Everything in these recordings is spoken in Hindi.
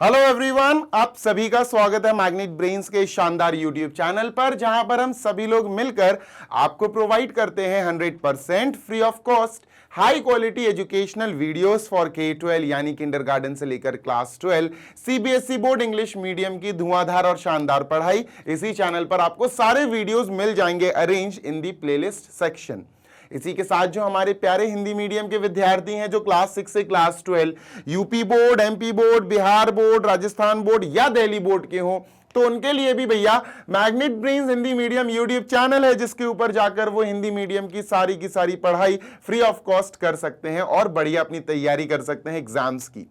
हेलो एवरीवन, आप सभी का स्वागत है मैग्नेट ब्रेन्स के शानदार यूट्यूब चैनल पर, जहां पर हम सभी लोग मिलकर आपको प्रोवाइड करते हैं 100% free of cost high quality educational videos for K-12 यानी किंडरगार्टन से लेकर class 12 CBSE board English medium की धुआंधार और शानदार पढ़ाई। इसी चैनल पर आपको सारे वीडियोस मिल जाएंगे arrange in the playlist section. इसी के साथ जो हमारे प्यारे हिंदी मीडियम के विद्यार्थी हैं जो क्लास 6 से class 12 UP board, MP board, Bihar board, Rajasthan board या दिल्ली बोर्ड के हों, तो उनके लिए भी भैया magnet brains Hindi medium YouTube channel है, जिसके ऊपर जाकर वो हिंदी मीडियम की सारी पढ़ाई फ्री ऑफ कॉस्ट कर सकते हैं और बढ़िया अपनी तैयारी कर सकते हैं एग्जाम्स की।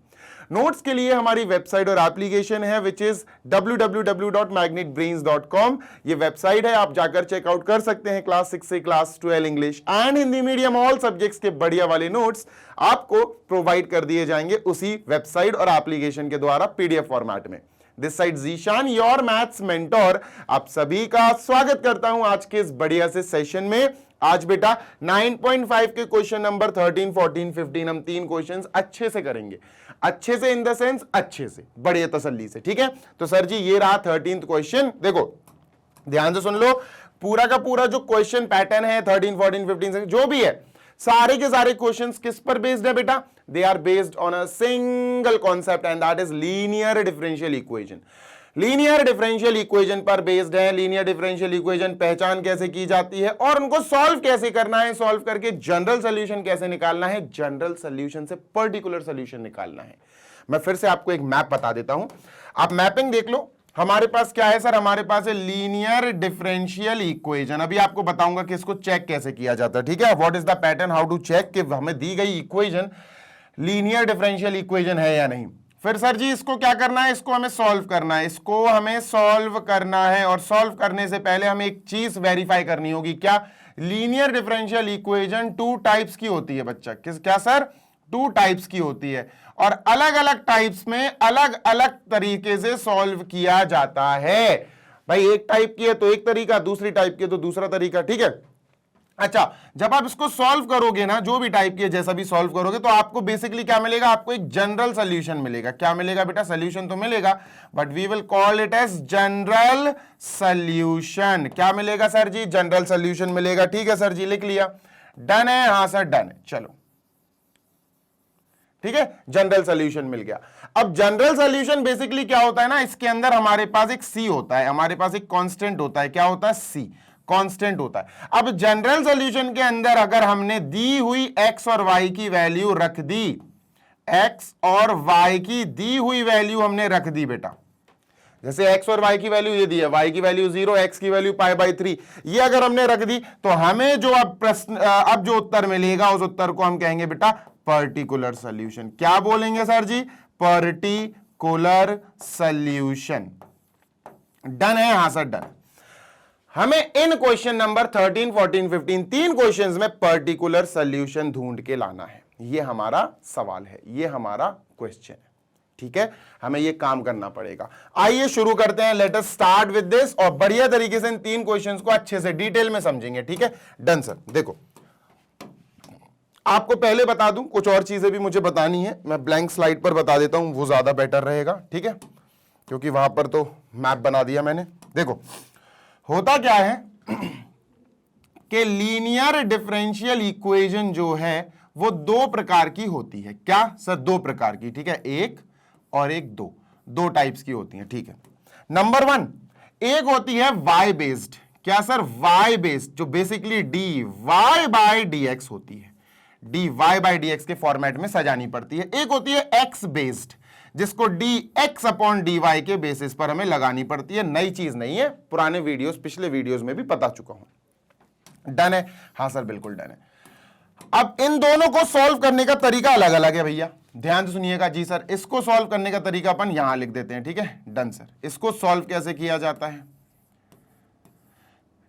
नोट्स के लिए हमारी वेबसाइट और एप्लीकेशन है विच इज www.magnetbrains.com। ये वेबसाइट है, आप जाकर चेकआउट कर सकते हैं क्लास 6 से class 12 English and Hindi medium all subjects के बढ़िया वाले नोट्स आपको प्रोवाइड कर दिए जाएंगे उसी वेबसाइट और एप्लीकेशन के द्वारा पीडीएफ फॉर्मेट में। This side Zeeshan, your maths mentor, आप सभी का स्वागत करता हूं आज के इस बढ़िया से सेशन में। आज बेटा 9.5 के क्वेश्चन नंबर 13, 14, 15 हम 3 क्वेश्चंस अच्छे से करेंगे। अच्छे से इन द सेंस अच्छे से, बड़े तसल्ली से, ठीक है। तो सर जी ये रहा 13th क्वेश्चन। देखो ध्यान से सुन लो, पूरा का पूरा जो क्वेश्चन पैटर्न है 13, 14, 15 जो भी है, सारे के सारे क्वेश्चंस किस पर बेस्ड है बेटा? They are based on a single concept and that is linear differential equation. Linear differential equation पर बेस्ड है। लीनियर डिफरेंशियल इक्वेशन पहचान कैसे की जाती है और उनको सॉल्व कैसे करना है, सॉल्व करके जनरल सॉल्यूशन कैसे निकालना है, जनरल सॉल्यूशन से पर्टिकुलर सॉल्यूशन निकालना है। मैं फिर से आपको एक मैप बता देता हूं, आप मैपिंग देख लो। हमारे पास क्या है सर? हमारे पास है लीनियर डिफरेंशियल इक्वेशन। अभी आपको बताऊंगा कि इसको चेक कैसे किया जाता है, ठीक है। What is the pattern, how to check कि हमें दी गई इक्वेशन लीनियर डिफरेंशियल इक्वेशन है या नहीं। फिर सर जी इसको क्या करना है? इसको हमें सॉल्व करना है। इसको हमें सॉल्व करना है और सॉल्व करने से पहले हमें एक चीज वेरीफाई करनी होगी। क्या? लीनियर डिफरेंशियल इक्वेशन 2 टाइप्स की होती है बच्चा। क्या सर? 2 टाइप्स की होती है और अलग अलग टाइप्स में अलग अलग तरीके से सॉल्व किया जाता है। भाई एक टाइप की है तो एक तरीका, दूसरी टाइप की है तो दूसरा तरीका, ठीक है। अच्छा, जब आप इसको सॉल्व करोगे ना, जो भी टाइप की जैसा भी सॉल्व करोगे, तो आपको बेसिकली क्या मिलेगा? आपको एक जनरल सॉल्यूशन मिलेगा। क्या मिलेगा बेटा? सॉल्यूशन तो मिलेगा, but we will call it as general solution. क्या मिलेगा सर जी? जनरल सॉल्यूशन मिलेगा। ठीक है सर जी, लिख लिया। डन है? हाँ सर डन है। चलो ठीक है, जनरल सॉल्यूशन मिल गया। अब जनरल सॉल्यूशन बेसिकली क्या होता है ना, इसके अंदर हमारे पास एक सी होता है, हमारे पास एक कांस्टेंट होता है। क्या होता है? सी कांस्टेंट होता है। अब जनरल सॉल्यूशन के अंदर अगर हमने दी हुई एक्स और वाई की वैल्यू रख दी, एक्स और वाई की दी हुई वैल्यू हमने रख दी बेटा, जैसे एक्स और वाई की वैल्यू ये दी है, वाई की वैल्यू 0, एक्स की वैल्यू π/3, ये अगर हमने रख दी तो हमें जो अब प्रश्न अब जो उत्तर मिलेगा उस उत्तर को हम कहेंगे बेटा पर्टिकुलर सॉल्यूशन। क्या बोलेंगे sir ji? Particular solution. Done है? हाँ सर डन। हमें इन क्वेश्चन नंबर 13, 14, 15 3 क्वेश्चंस में पर्टिकुलर सॉल्यूशन ढूंढ के लाना है। ये हमारा सवाल है, ये हमारा क्वेश्चन है, ठीक है। हमें ये काम करना पड़ेगा। आइए शुरू करते हैं। Let us start with this और बढ़िया तरीके से इन 3 क्वेश्चंस को अच्छे से डिटेल में समझेंगे, ठीक है। Done sir. देखो आपको पहले बता दूं, कुछ और चीजें भी मुझे बतानी है, मैं ब्लैंक स्लाइड पर बता देता हूं, वो ज्यादा बेटर रहेगा, ठीक है, क्योंकि वहां पर तो मैप बना दिया मैंने। देखो होता क्या है कि लीनियर डिफरेंशियल इक्वेशन जो है वो 2 प्रकार की होती है। क्या सर? 2 प्रकार की, ठीक है। एक और एक, 2 टाइप्स की होती है, ठीक है। नंबर 1, एक होती है वाई बेस्ड। क्या सर? वाई बेस्ड, जो basically D Y by D X होती है, D Y by D X के फॉर्मेट में सजानी पड़ती है। एक होती है एक्स बेस्ड, जिसको D X upon D Y के बेसिस पर हमें लगानी पड़ती है। नई चीज नहीं है, पुराने वीडियोस, पिछले वीडियोस में भी बता चुका हूं। डन है? हाँ सर बिल्कुल डन है। अब इन दोनों को सॉल्व करने का तरीका अलग अलग है भैया, ध्यान से सुनिएगा। जी सर, इसको सॉल्व करने का तरीका अपन यहां लिख देते हैं, ठीक है। Done sir. इसको सॉल्व कैसे किया जाता है?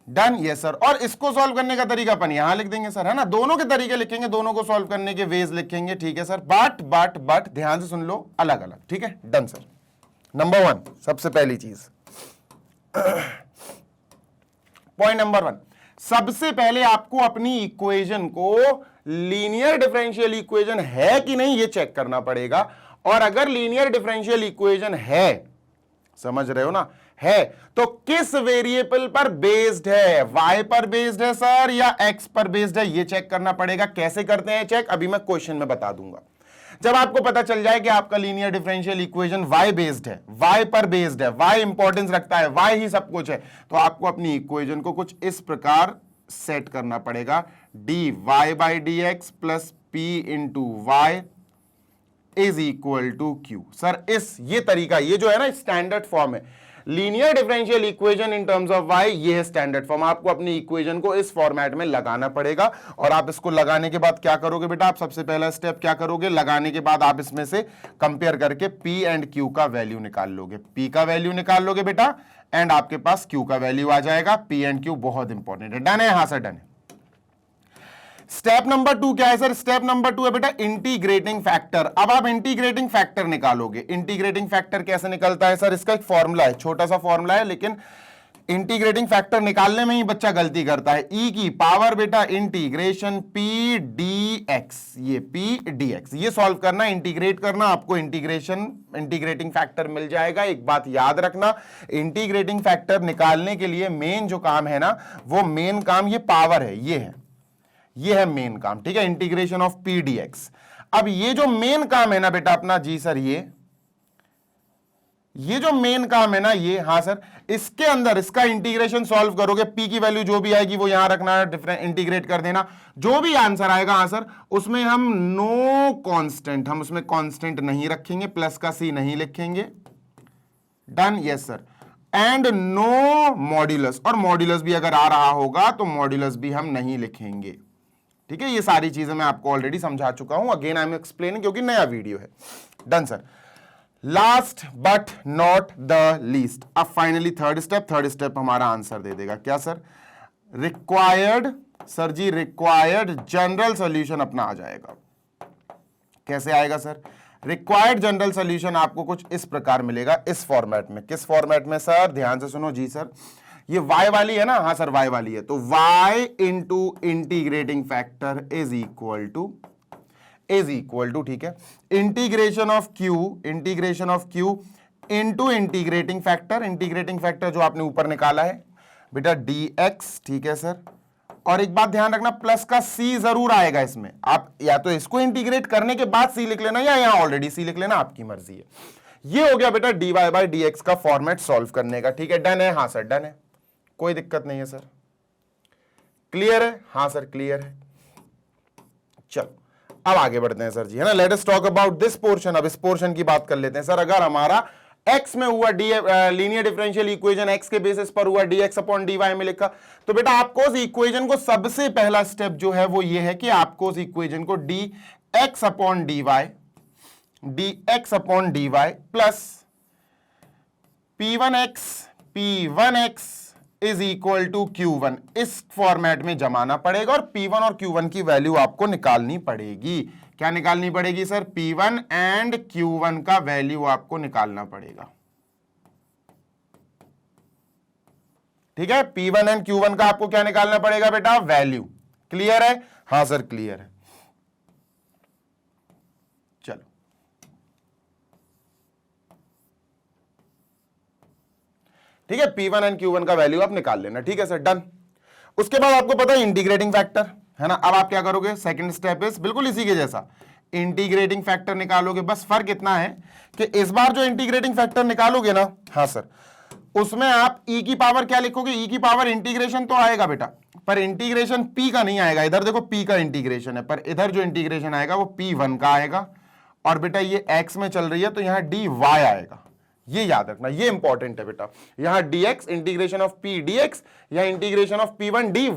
Done, yes sir. और इसको सॉल्व करने का तरीका अपन यहां लिख देंगे सर, है ना। दोनों के तरीके लिखेंगे, दोनों को सॉल्व करने के वेज लिखेंगे, ठीक है सर। बट ध्यान से सुन लो, अलग अलग, ठीक है। Done sir. नंबर 1, सबसे पहली चीज पॉइंट नंबर 1, सबसे पहले आपको अपनी इक्वेशन को लीनियर डिफरेंशियल इक्वेशन है कि नहीं ये चेक करना पड़ेगा और अगर लीनियर डिफरेंशियल इक्वेशन है, समझ रहे हो ना, है, तो किस वेरिएबल पर बेस्ड है? y पर बेस्ड है सर या x पर बेस्ड है? ये चेक करना पड़ेगा। कैसे करते हैं चेक, अभी मैं क्वेश्चन में बता दूंगा। जब आपको पता चल जाए कि आपका linear differential equation y based है, y पर बेस्ड है, y इंपॉर्टेंस रखता है, y ही सब कुछ है, तो आपको अपनी इक्वेशन को कुछ इस प्रकार सेट करना पड़ेगा, dy by dx plus p into Y is equal to Q. Sir ये तरीका, ये जो है ना स्टैंडर्ड फॉर्म है linear differential equation in terms of y, ये है स्टैंडर्ड फॉर्म। आपको अपनी इक्वेशन को इस फॉर्मेट में लगाना पड़ेगा और आप इसको लगाने के बाद क्या करोगे बेटा, आप सबसे पहला स्टेप क्या करोगे, लगाने के बाद आप इसमें से कंपेयर करके p एंड q का वैल्यू निकाल लोगे, p का वैल्यू निकाल लोगे बेटा एंड आपके पास q का वैल्यू आ जाएगा। p एंड q बहुत इंपॉर्टेंट है। डन है? हाँ सर डन है। स्टेप नंबर 2 क्या है सर? स्टेप नंबर 2 है बेटा इंटीग्रेटिंग फैक्टर। अब आप इंटीग्रेटिंग फैक्टर निकालोगे। इंटीग्रेटिंग फैक्टर कैसे निकलता है सर? इसका एक फॉर्मूला है, छोटा सा फॉर्मूला है, लेकिन इंटीग्रेटिंग फैक्टर निकालने में ही बच्चा गलती करता है। ई की पावर बेटा इंटीग्रेशन पी डी एक्स, ये पी डी एक्स, ये सॉल्व करना, इंटीग्रेट करना, आपको इंटीग्रेटिंग फैक्टर मिल जाएगा। एक बात याद रखना, इंटीग्रेटिंग फैक्टर निकालने के लिए मेन जो काम है ना, वो मेन काम ये पावर है, ये है मेन काम, ठीक है, integration of P D x. अब ये जो मेन काम है ना बेटा अपना, जी सर ये जो मेन काम है ना, ये, हाँ सर, इसके अंदर इसका इंटीग्रेशन सॉल्व करोगे, p की वैल्यू जो भी आएगी वो यहां रखना, डिफरेंट इंटीग्रेट कर देना, जो भी आंसर आएगा आंसर उसमें हम नो कांस्टेंट, हम उसमें कांस्टेंट नहीं रखेंगे, प्लस का c नहीं लिखेंगे। Done? Yes sir. And no modulus, और मॉड्यूलस भी अगर आ रहा होगा तो मॉड्यूलस भी हम नहीं लिखेंगे, ठीक है। ये सारी चीजें मैं आपको ऑलरेडी समझा चुका हूं, अगेन आई एम एक्सप्लेनिंग क्योंकि नया वीडियो है। Done sir. Last but not the least, अब फाइनली थर्ड स्टेप हमारा आंसर दे देगा। क्या सर? रिक्वायर्ड, सर जी रिक्वायर्ड जनरल सॉल्यूशन अपना आ जाएगा। कैसे आएगा सर? रिक्वायर्ड जनरल सॉल्यूशन आपको कुछ इस प्रकार मिलेगा, इस फॉर्मेट में। किस फॉर्मेट में सर? ध्यान से सुनो जी सर, ये y वाली है ना, हाँ सर y वाली है, तो y into integrating factor is equal to, ठीक है, integration of q into integrating factor जो आपने ऊपर निकाला है बेटा dx, ठीक है सर। और एक बात ध्यान रखना, प्लस का c जरूर आएगा इसमें, आप या तो इसको इंटीग्रेट करने के बाद c लिख लेना या यहां ऑलरेडी c लिख लेना, आपकी मर्जी है। ये हो गया बेटा dy बाई dx का फॉर्मेट सॉल्व करने का, ठीक है। डन है? हाँ सर डन है, कोई दिक्कत नहीं है सर। क्लियर है? हाँ सर क्लियर है। चलो अब आगे बढ़ते हैं सर जी, है ना। Let us talk about this portion. अब इस पोर्शन की बात कर लेते हैं सर। अगर हमारा x में हुआ लीनियर डिफरेंशियल इक्वेशन x के बेसिस पर हुआ dx अपॉन dy में लिखा, तो बेटा आपको उस इक्वेशन को, सबसे पहला स्टेप जो है वो ये है कि आपको उस इक्वेशन को dx upon dy plus p1x is equal to Q1 इस फॉर्मेट में जमाना पड़ेगा और P1 और Q1 की वैल्यू आपको निकालनी पड़ेगी। क्या निकालनी पड़ेगी सर? P1 एंड Q1 का वैल्यू आपको निकालना पड़ेगा, ठीक है। P1 एंड Q1 का आपको क्या निकालना पड़ेगा बेटा? वैल्यू। क्लियर है? हाँ सर क्लियर है। चलो ठीक है, P1 एंड Q1 का वैल्यू आप निकाल लेना, ठीक है सर। डन। उसके बाद आपको पता है इंटीग्रेटिंग फैक्टर, है ना। अब आप क्या करोगे? सेकंड स्टेप इज बिल्कुल इसी के जैसा, इंटीग्रेटिंग फैक्टर निकालोगे। बस फर्क इतना है कि इस बार जो इंटीग्रेटिंग फैक्टर निकालोगे ना, हाँ सर, उसमें आप e की पावर क्या लिखोगे? e की पावर इंटीग्रेशन तो आएगा बेटा, पर इंटीग्रेशन p का नहीं आएगा। इधर देखो p का इंटीग्रेशन है, पर इधर जो इंटीग्रेशन आएगा वो p1 का आएगा। और बेटा ये x में चल रही है तो यहां dy आएगा, ये याद रखना, ये इंपॉर्टेंट है बेटा। यहां dx integration of p dx या इंटीग्रेशन ऑफ p1 dy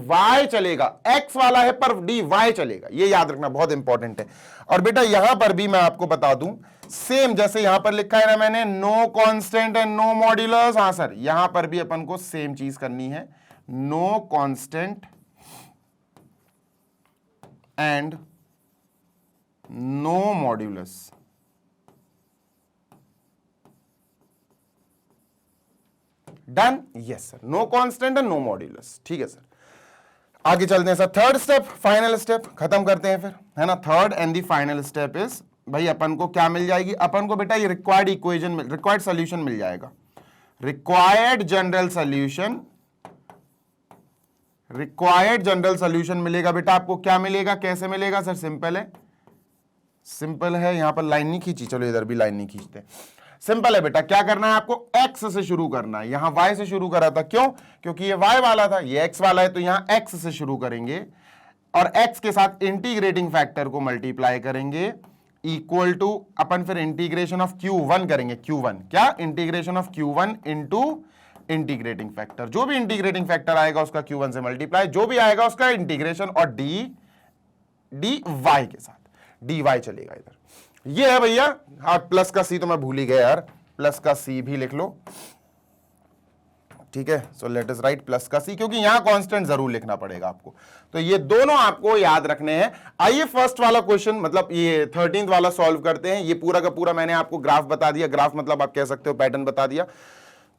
चलेगा, x वाला है पर dy चलेगा, ये याद रखना, बहुत इंपॉर्टेंट है। और बेटा यहां पर भी मैं आपको बता दूं, सेम जैसे यहां पर लिखा है ना मैंने, no constant and no modulus, हाँ सर, यहां पर भी अपन को सेम चीज करनी है, no constant and no modulus. Done? Yes sir, no constant and no modulus, ठीक है सर। आगे चलते हैं sir, third step, final step खत्म करते हैं फिर, है ना। Third and the final step is भाई अपन को क्या मिल जाएगी, अपन को बेटा ये रिक्वायर्ड इक्वेशन रिक्वायर्ड सॉल्यूशन मिल जाएगा, required general solution, required general solution मिलेगा बेटा आपको। क्या मिलेगा, कैसे मिलेगा सर, सिंपल है, सिंपल है, यहां पर लाइन नहीं खींची, चलो इधर भी लाइन नहीं खींचते, सिंपल है बेटा। क्या करना है आपको, x से शुरू करना है, यहां y से शुरू करा था, क्यों, क्योंकि ये y वाला था, ये x वाला है, तो यहां x से शुरू करेंगे और x के साथ इंटीग्रेटिंग फैक्टर को मल्टीप्लाई करेंगे, इक्वल टू अपन फिर इंटीग्रेशन ऑफ Q1 करेंगे, Q1 क्या, integration of Q1 into integrating factor, जो भी इंटीग्रेटिंग फैक्टर आएगा उसका Q1 से मल्टीप्लाई, जो भी आएगा उसका इंटीग्रेशन और dy के साथ dy चलेगा इधर। ये है भैया, हाँ प्लस का सी तो मैं भूल ही गया यार, प्लस का सी भी लिख लो, ठीक है। So let us right plus का सी, क्योंकि यहां कांस्टेंट जरूर लिखना पड़ेगा आपको, तो ये दोनों आपको याद रखने हैं। आइए फर्स्ट वाला क्वेश्चन, मतलब ये 13th वाला सॉल्व करते हैं। ये पूरा का पूरा मैंने आपको ग्राफ बता दिया, ग्राफ मतलब आप कह सकते हो पैटर्न बता दिया,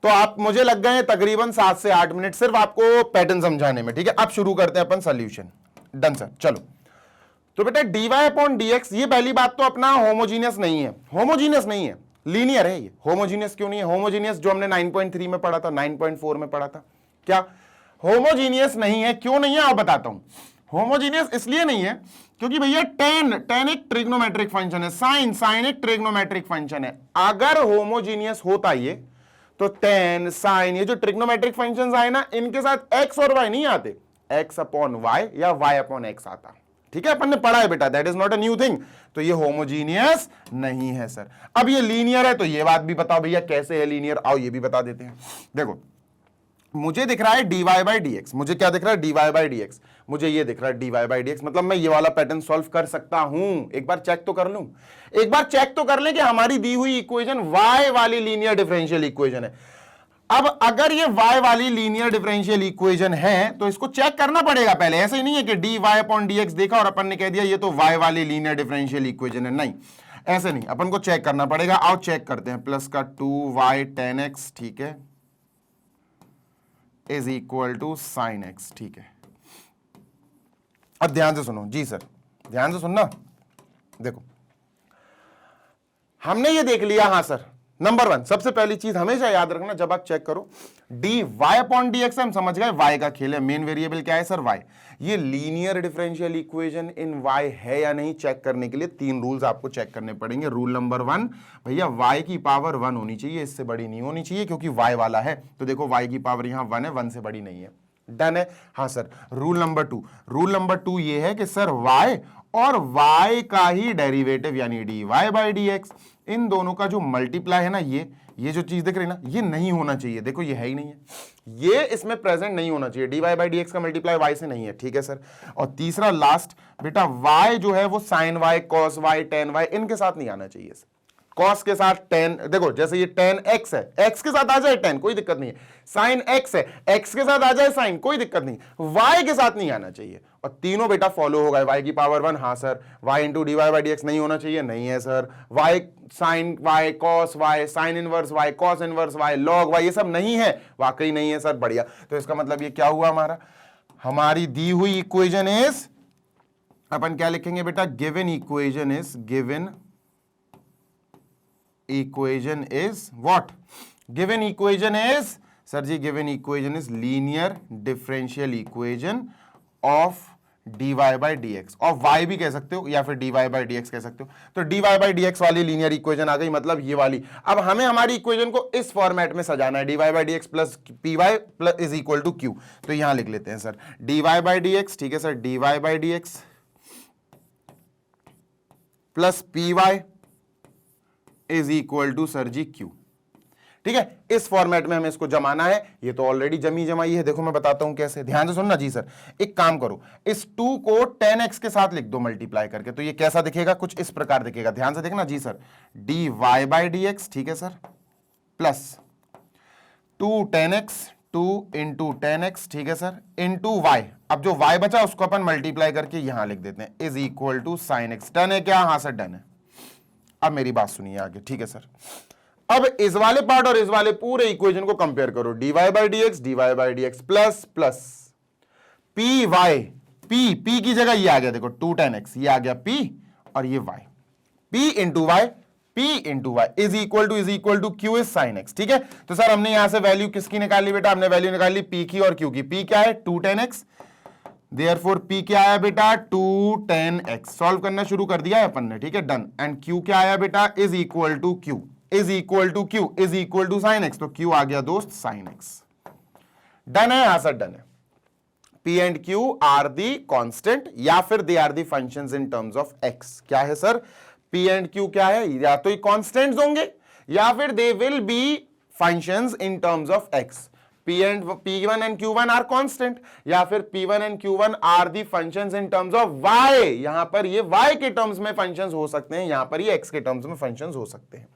तो आप मुझे लग गए तकरीबन 7 से 8 मिनट सिर्फ आपको पैटर्न समझाने में, ठीक है। अब शुरू करते हैं अपन सॉल्यूशन, डन सर। चलो तो बेटा dy अपॉन dx, ये पहली बात तो अपना होमोजीनियस नहीं है, होमोजीनियस नहीं है, लीनियर है ये। होमोजीनियस क्यों नहीं है, होमोजीनियस जो हमने 9.3 में पढ़ा था, 9.4 में पढ़ा था, क्या होमोजीनियस नहीं है, क्यों नहीं है आप बताता हूं। होमोजीनियस इसलिए नहीं है क्योंकि भैया tan एक ट्रिग्नोमेट्रिक फंक्शन है, sin एक ट्रिग्नोमेट्रिक फंक्शन है। अगर होमोजीनियस होता ये तो tan sin ये जो ट्रिग्नोमेट्रिक फंक्शंस आए ना, इनके साथ x और y नहीं आते, x अपॉन y या y अपॉन x आता, ठीक है, अपन ने पढ़ा है बेटा, that is not a new thing. तो ये होमोजीनियस नहीं है सर। अब ये लीनियर है, तो ये बात भी बताओ भैया कैसे है लीनियर, आओ ये भी बता देते हैं। देखो मुझे दिख रहा है dy बाई dx, मुझे क्या दिख रहा है, dy बाई dx, मुझे ये दिख रहा है dy बाई dx, मतलब मैं ये वाला पैटर्न सॉल्व कर सकता हूं। एक बार चेक तो कर लूं, एक बार चेक तो कर लें कि हमारी दी हुई इक्वेशन y वाली लीनियर डिफरेंशियल इक्वेशन है। अब अगर ये y वाली लीनियर डिफरेंशियल इक्वेशन है तो इसको चेक करना पड़ेगा पहले, ऐसे ही नहीं है कि dy अपॉन dx देखा और अपन ने कह दिया ये तो y वाली लीनियर डिफरेंशियल इक्वेशन है, नहीं ऐसे नहीं, अपन को चेक करना पड़ेगा। आओ चेक करते हैं, प्लस का 2y tan x, ठीक है, is equal to sin x, ठीक है। अब ध्यान से सुनो जी सर, ध्यान से सुनना, देखो हमने ये देख लिया, हाँ सर, नंबर 1 सबसे पहली चीज हमेशा याद रखना जब आप चेक करो, dy अपॉन dx हम समझ गए y का खेल है, मेन वेरिएबल क्या है सर, y। ये लीनियर डिफरेंशियल इक्वेशन इन y है या नहीं चेक करने के लिए 3 रूल्स आपको चेक करने पड़ेंगे। रूल नंबर 1, भैया y की पावर 1 होनी चाहिए, इससे बड़ी नहीं होनी चाहिए, क्योंकि y वाला है, तो देखो y की पावर यहां 1 है, 1 से बड़ी नहीं है, डन है। हाँ सर। रूल नंबर 2 ये है कि सर y और y का ही डेरिवेटिव यानी dy बाई dx, इन दोनों का जो मल्टीप्लाई है ना, ये जो चीज दिख रही है ना, ये नहीं होना चाहिए, देखो ये है ही नहीं है, ये इसमें प्रेजेंट नहीं होना चाहिए, dy बाई dx का मल्टीप्लाई y से नहीं है, ठीक है सर। और तीसरा लास्ट बेटा, y जो है वो sin y, cos y, tan y इनके साथ नहीं आना चाहिए सर। cos के साथ tan, देखो जैसे ये tan x है, x के साथ आ जाए tan, कोई दिक्कत नहीं है, sin x है, x के साथ आ जाए sin, कोई दिक्कत नहीं, y के साथ नहीं आना चाहिए। और तीनों बेटा फॉलो हो गए, y की पावर 1, हाँ sir, y into dy by dx नहीं होना चाहिए, नहीं है sir, y sin y, cos y, sin inverse y, cos inverse y, log y, ये सब नहीं है, वाकई नहीं है सर, बढ़िया। तो इसका मतलब ये क्या हुआ हमारा, हमारी दी हुई इक्वेशन इज, अपन क्या लिखेंगे बेटा, given equation is what, given equation is sir ji, given equation is linear differential equation of dy by dx, और y भी कह सकते हो या फिर dy बाई dx कह सकते हो। तो dy बाई dx वाली लीनियर इक्वेशन आ गई, मतलब ये वाली। अब हमें हमारी इक्वेशन को इस फॉर्मेट में सजाना है, dy by dx plus py plus is equal to q। तो यहां लिख लेते हैं सर dy बाई dx, ठीक है sir, dy by dx plus py is equal to sir ji q, ठीक है। इस फॉर्मेट में हमें इसको जमाना है, ये तो ऑलरेडी जमाई है, देखो मैं बताता हूं कैसे, ध्यान से सुनना जी सर। एक काम करो, इस 2 को tan x के साथ लिख दो मल्टीप्लाई करके, तो ये कैसा दिखेगा, कुछ इस प्रकार दिखेगा, ध्यान से देखना जी सर, dy बाई dx, ठीक है sir, plus 2 tan x, 2 into tan x, ठीक है सर, इंटू y। अब जो y बचा उसको अपन मल्टीप्लाई करके यहां लिख देते हैं, is equal to sin x। Done है क्या, हाँ सर डन है। अब मेरी बात सुनिए आगे, ठीक है सर। अब इस वाले पार्ट और इस वाले पूरे इक्वेशन को कंपेयर करो, dy by dx plus plus py, p की जगह ये आ गया, देखो 2 tan x, ये आ गया p और ये y, P into y, P into Y is equal to Q is sine x. ठीक है, तो सर हमने यहां से वैल्यू किसकी निकाली बेटा, हमने वैल्यू निकाली P की और Q की। P क्या है 2 tan x, देयरफॉर P क्या आया बेटा 2 tan x। सॉल्व करना शुरू कर दिया है अपन ने, ठीक है, डन। एंड Q क्या आया बेटा is equal to Q is equal to Q is equal to sine x, तो Q आ गया दोस्त साइन एक्स। डन है, यहां सर डन है। P and Q are the constant या फिर they are the functions in terms of x। क्या है सर, P एंड Q क्या है, या तो ये कांस्टेंट्स होंगे या फिर they will be functions in terms of x। P1 and Q1 are constant या फिर P1 and Q1 are the functions in terms of y। यहां पर ये y के टर्म्स में फंक्शंस हो सकते हैं, यहां पर ये x के टर्म्स में फंक्शंस हो सकते हैं।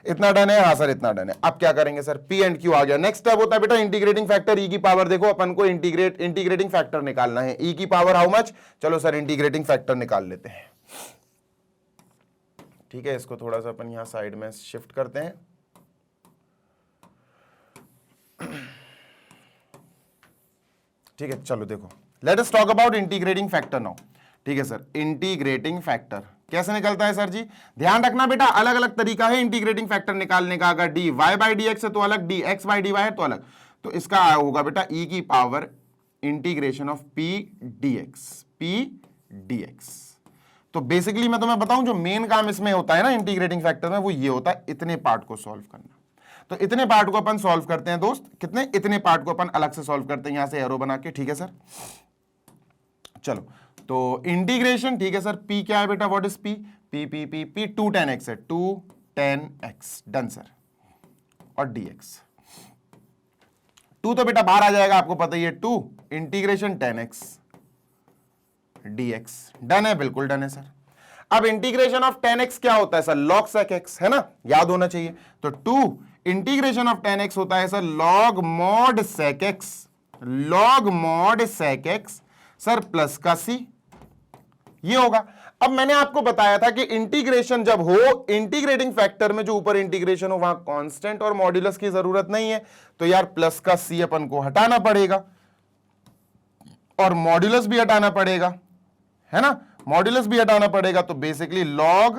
इतना डन है, हाँ सर इतना डन है। अब क्या करेंगे सर, P एंड Q आ गया। नेक्स्ट स्टेप होता है बेटा इंटीग्रेटिंग फैक्टर e की पावर। देखो अपन को इंटीग्रेटिंग फैक्टर निकालना है, e की पावर हाउ मच। चलो सर इंटीग्रेटिंग फैक्टर निकाल लेते हैं। ठीक है, इसको थोड़ा सा अपन यहां साइड में शिफ्ट करते हैं। ठीक है, चलो देखो, let us talk about integrating factor now. ठीक है सर, इंटीग्रेटिंग फैक्टर कैसे निकलता है सर जी, ध्यान रखना बेटा, अलग अलग तरीका है इंटीग्रेटिंग फैक्टर निकालने का। अगर dy बाई डी एक्स है तो अलग, dx बाई dy है तो अलग। तो इसका होगा बेटा e की power integration of p dx। तो बेसिकली मैं तुम्हें बताऊं, जो मेन काम इसमें होता है ना इंटीग्रेटिंग फैक्टर में, वो ये होता है इतने पार्ट को सॉल्व करना। तो इतने पार्ट को अपन सॉल्व करते हैं दोस्त, कितने, इतने पार्ट को अपन अलग से सॉल्व करते हैं यहां से एरो बना के। ठीक है सर, चलो तो इंटीग्रेशन, ठीक है सर, p क्या है बेटा, what is p, p 2 tan x है, 2 tan x, डन सर। और dx 2 तो बेटा बाहर आ जाएगा, आपको पता ही है, 2 integration tan x dx, done है, बिल्कुल डन है सर। अब इंटीग्रेशन ऑफ tan x क्या होता है सर, log sec x है ना, याद होना चाहिए। तो 2 इंटीग्रेशन ऑफ tan x होता है sir log mod sec x, log mod sec x sir plus का c, ये होगा। अब मैंने आपको बताया था कि इंटीग्रेशन जब हो, इंटीग्रेटिंग फैक्टर में जो ऊपर इंटीग्रेशन हो वहां कांस्टेंट और मॉड्यूलस की जरूरत नहीं है, तो यार प्लस का c अपन को हटाना पड़ेगा और मॉड्यूलस भी हटाना पड़ेगा, है ना, मॉड्यूलस भी हटाना पड़ेगा। तो बेसिकली log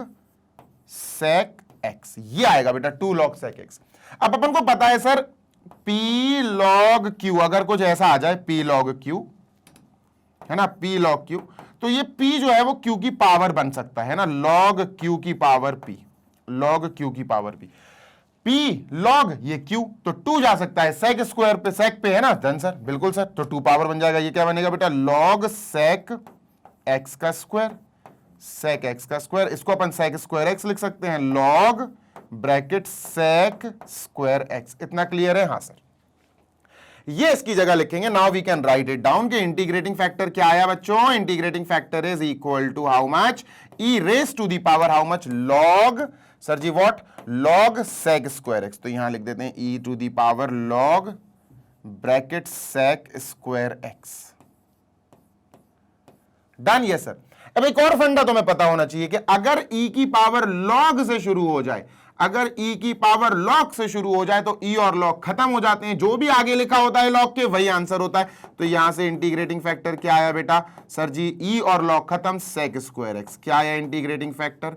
sec x ये आएगा बेटा, 2 log sec x। अब अपन को पता है सर p log q, अगर कुछ ऐसा आ जाए p log q, है ना, p log q, तो ये p जो है वो q की पावर बन सकता है ना, log q की पावर p, log q की पावर p, p log ये q, तो 2 जा सकता है sec स्क्वायर पे, sec पे है ना, डन सर, बिल्कुल सर। तो 2 पावर बन जाएगा, ये क्या बनेगा बेटा, log sec x का स्क्वायर, sec x का स्क्वायर, इसको अपन sec स्क्वायर x लिख सकते हैं, log bracket sec square x। इतना क्लियर है, हाँ सर, ये इसकी जगह लिखेंगे। Now we can write it down कि इंटीग्रेटिंग फैक्टर क्या आया बच्चों, integrating factor is equal to how much, e raise to the power how much, log sir ji what, log sec square x। तो यहां लिख देते हैं e to the power log bracket sec square x, done. ये सर, अब एक और फंडा तुम्हें पता होना चाहिए कि अगर e की पावर log से शुरू हो जाए, अगर e की पावर log से शुरू हो जाए तो e और log खत्म हो जाते हैं, जो भी आगे लिखा होता है log के वही आंसर होता है। तो यहां से इंटीग्रेटिंग फैक्टर क्या आया बेटा सर जी, e और log खत्म, sec स्क्वायर x। क्या आया integrating factor,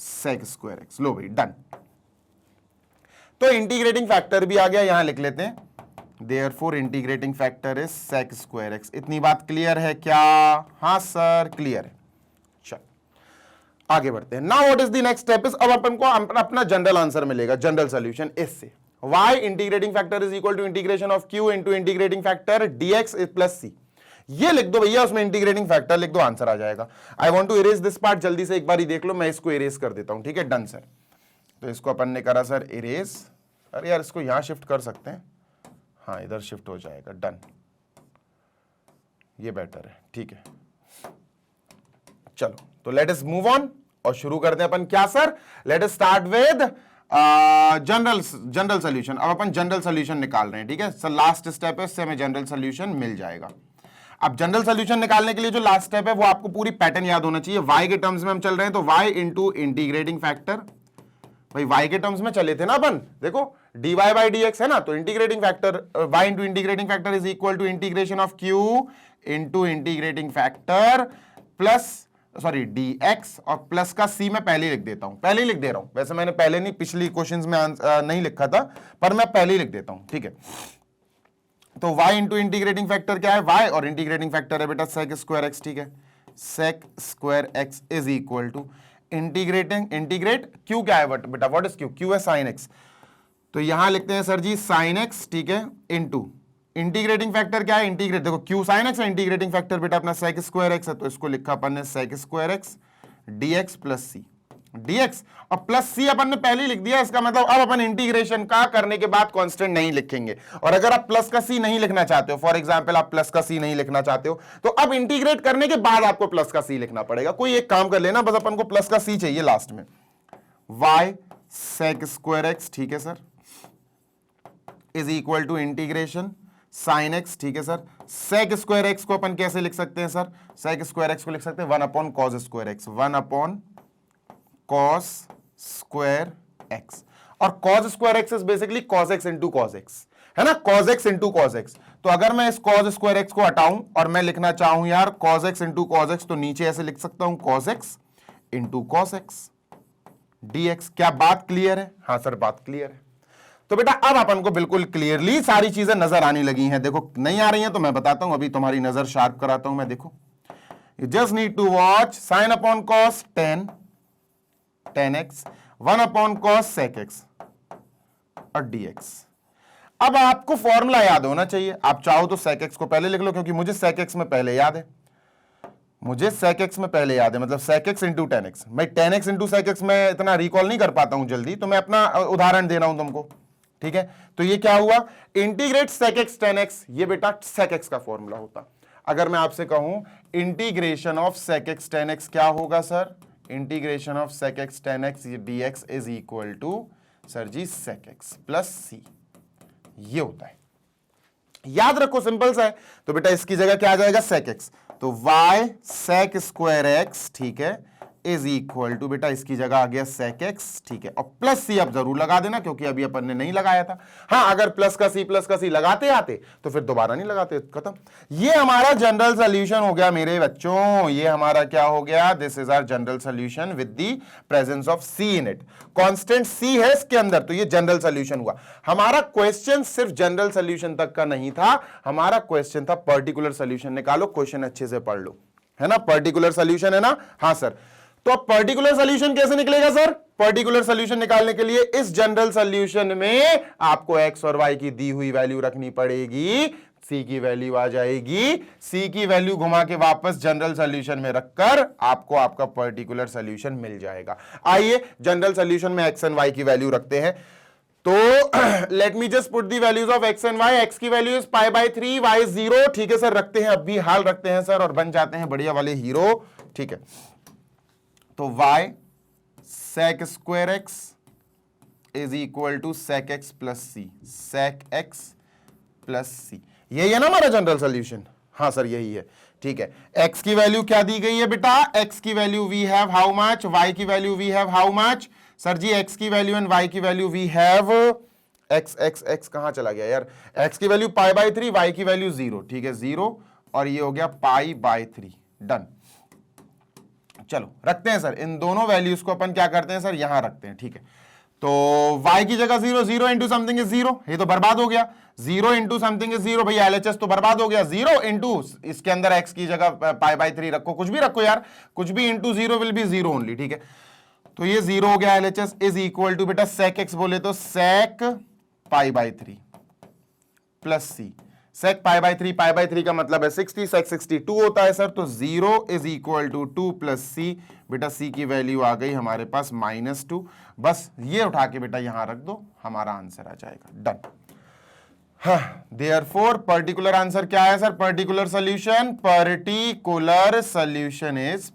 sec square x। लो भाई डन। तो इंटीग्रेटिंग फैक्टर भी आ गया, यहां लिख लेते हैं, therefore integrating factor is sec square x। इतनी बात क्लियर है क्या, हाँ सर क्लियर है। आगे बढ़ते हैं। Now what is the next step is, अब अपन को अपना जनरल आंसर मिलेगा, जनरल सॉल्यूशन इससे, y integrating factor is equal to integration of q into integrating factor dx plus c। ये लिख दो भैया, उसमें इंटीग्रेटिंग फैक्टर लिख दो, आंसर आ जाएगा। I want to erase this part, जल्दी से एक बार ही देख लो, मैं इसको इरेज कर देता हूं, ठीक है, डन सर। तो इसको अपन ने करा सर इरेज, अरे यार इसको यहां शिफ्ट कर सकते हैं, हाँ इधर शिफ्ट हो जाएगा, डन, ये बेटर है, ठीक है। चलो तो लेट अस मूव ऑन और शुरू करते हैं अपन, क्या sir, let us start with general solution. अब अपन जनरल सॉल्यूशन निकाल रहे हैं, ठीक है सर, लास्ट स्टेप है, इससे हमें जनरल सॉल्यूशन मिल जाएगा। अब जनरल सॉल्यूशन निकालने के लिए जो लास्ट स्टेप है वो आपको पूरी पैटर्न याद होना चाहिए। y के टर्म्स में हम चल रहे हैं, तो y इंटू इंटीग्रेटिंग फैक्टर, भाई y के टर्म्स में चले थे ना अपन, देखो dy बाई dx है ना, तो integrating factor y into integrating factor is equal to integration of q into integrating factor plus sorry D X और प्लस का सी मैं पहले ही लिख देता हूं, पहले ही लिख दे रहा हूं, वैसे मैंने पहले नहीं पिछली क्वेश्चंस में नहीं लिखा था, पर मैं पहले ही लिख देता हूं, ठीक है। तो y इंटू इंटीग्रेटिंग फैक्टर क्या है, y, और इंटीग्रेटिंग फैक्टर है बेटा सेक स्क्वायर एक्स, ठीक है। Sec square x is equal to integrate q क्या है बेटा, व्हाट इज क्यू, क्यू है साइन एक्स, तो यहां लिखते हैं सर जी साइन एक्स, ठीक है, इनटू इंटीग्रेटिंग फैक्टर क्या है, इंटीग्रेट, देखो क्यू साइन एक्स है, इंटीग्रेटिंग फैक्टर बेटा अपना सेक स्क्वायर एक्स है, तो इसको लिखा अपन ने sec square x dx plus c, dx और प्लस सी अपन ने पहले ही लिख दिया, इसका मतलब अब अपन इंटीग्रेशन का करने के बाद कांस्टेंट नहीं लिखेंगे। और अगर आप प्लस का सी नहीं लिखना चाहते हो, फॉर एग्जांपल आप प्लस का सी नहीं लिखना चाहते हो, तो अब इंटीग्रेट करने के बाद आपको प्लस का सी लिखना पड़ेगा। कोई एक काम कर लेना, बस अपन को प्लस का सी चाहिए लास्ट में, y सेक स्क्वायर एक्स, ठीक है sir, is equal to integration sine x, ठीक है सर। सेक स्क्वायर एक्स को अपन कैसे लिख सकते हैं सर, सेक स्क्वायर एक्स को लिख सकते हैं 1 upon cos square x, 1 upon cos square x, और cos square x is basically cos x into cos x, है ना, cos x into cos x. तो अगर मैं इस कॉस स्क्वायर एक्स को हटाऊं और मैं लिखना चाहूं यार cos x into cos x, तो नीचे ऐसे लिख सकता हूं cos x into cos x dx। क्या बात क्लियर है? हाँ सर बात क्लियर है। तो बेटा अब अपन को बिल्कुल क्लियरली सारी चीजें नजर आने लगी हैं। देखो नहीं आ रही हैं तो मैं बताता हूं, अभी तुम्हारी नजर शार्प कराता हूं मैं। देखो you just need to watch sine upon cos 10x 1 upon cos sec x और dx। अब आपको फॉर्मूला याद होना चाहिए, आप चाहो तो सेक एक्स को पहले लिख लो, क्योंकि मुझे सेक एक्स में पहले याद है, मुझे सेक एक्स में पहले याद है, मतलब सेक एक्स इंटू 10x। मैं 10x इंटू सेक एक्स में इतना रिकॉल नहीं कर पाता हूं जल्दी, तो मैं अपना उदाहरण दे रहा हूं तुमको, ठीक है। तो ये क्या हुआ, इंटीग्रेट सेक एक्स 10x, ये बेटा सेक एक्स का फॉर्मूला होता। अगर मैं आपसे कहूं integration of sec x 10x क्या होगा sir, integration of sec x 10x dx is equal to sir ji sec x plus c, ये होता है। याद रखो सिंपल सा है। तो बेटा इसकी जगह क्या आ जाएगा सेक एक्स, तो y सेक स्क्वायर एक्स, ठीक है, इज इक्वल टू बेटा इसकी जगह आ गया सेक एक्स, ठीक है, और प्लस सी अब जरूर लगा देना क्योंकि अभी अपन ने नहीं लगाया था। हाँ अगर प्लस का सी लगाते आते तो फिर दोबारा नहीं लगाते, खत्म। ये हमारा जनरल सोल्यूशन हो गया मेरे बच्चों, ये हमारा क्या हो गया, this is our general solution with the presence of c in it. Constant c है इसके अंदर, तो ये जनरल सोल्यूशन हुआ। हमारा क्वेश्चन सिर्फ जनरल सोल्यूशन तक का नहीं था, हमारा क्वेश्चन था पर्टिकुलर सोल्यूशन निकालो। क्वेश्चन अच्छे से पढ़ लो, है ना, पर्टिकुलर सोल्यूशन है ना। हाँ सर, तो अब पर्टिकुलर सोल्यूशन कैसे निकलेगा सर, पर्टिकुलर सोल्यूशन निकालने के लिए इस जनरल सोल्यूशन में आपको x और y की दी हुई वैल्यू रखनी पड़ेगी, c की वैल्यू आ जाएगी, c की वैल्यू घुमा के वापस जनरल सोल्यूशन में रखकर आपको आपका पर्टिकुलर सोल्यूशन मिल जाएगा। आइए जनरल सोल्यूशन में x एंड y की वैल्यू रखते हैं। तो late me just put the values of x and y। x की वैल्यू इज π/3, y इज 0, ठीक है सर, रखते हैं, अब भी हाल रखते हैं सर और बन जाते हैं बढ़िया वाले हीरो, ठीक है। तो y sec square x is equal to sec x plus c, sec x plus c, यही है ना हमारा जनरल सोल्यूशन। हाँ सर यही है, ठीक है। x की वैल्यू क्या दी गई है बेटा, x की value we have how much, y की value we have how much sir ji, x की वैल्यू एंड y की वैल्यू वी हैव x कहां चला गया यार, x की वैल्यू π/3, y की वैल्यू 0, ठीक है, 0 और ये हो गया π/3, डन। चलो रखते हैं सर, इन दोनों वैल्यूज को अपन क्या करते हैं सर, यहां रखते हैं, ठीक है। तो y की जगह 0, 0 इंटू समथिंग इज 0, ये तो बर्बाद हो गया, 0 इंटू समथिंग इज 0, भैया LHS तो बर्बाद हो गया, 0 इंटू इसके अंदर x की जगह π/3 रखो, कुछ भी रखो यार, कुछ भी इंटू 0 विल बी 0 ओनली, ठीक है। तो ये 0 हो गया, LHS इज इक्वल टू बेटा सेक x बोले तो सेक π/3 प्लस सी, सेक π/3 का मतलब है 60, सेक 62 होता है सर, तो 0 इज इक्वल टू 2 प्लस सी, बेटा सी की वैल्यू आ गई हमारे पास -2, बस ये उठा के बेटा यहां रख दो, हमारा आंसर आ जाएगा, डन। हाँ, देयरफॉर पर्टिकुलर आंसर क्या है sir, particular solution, particular solution is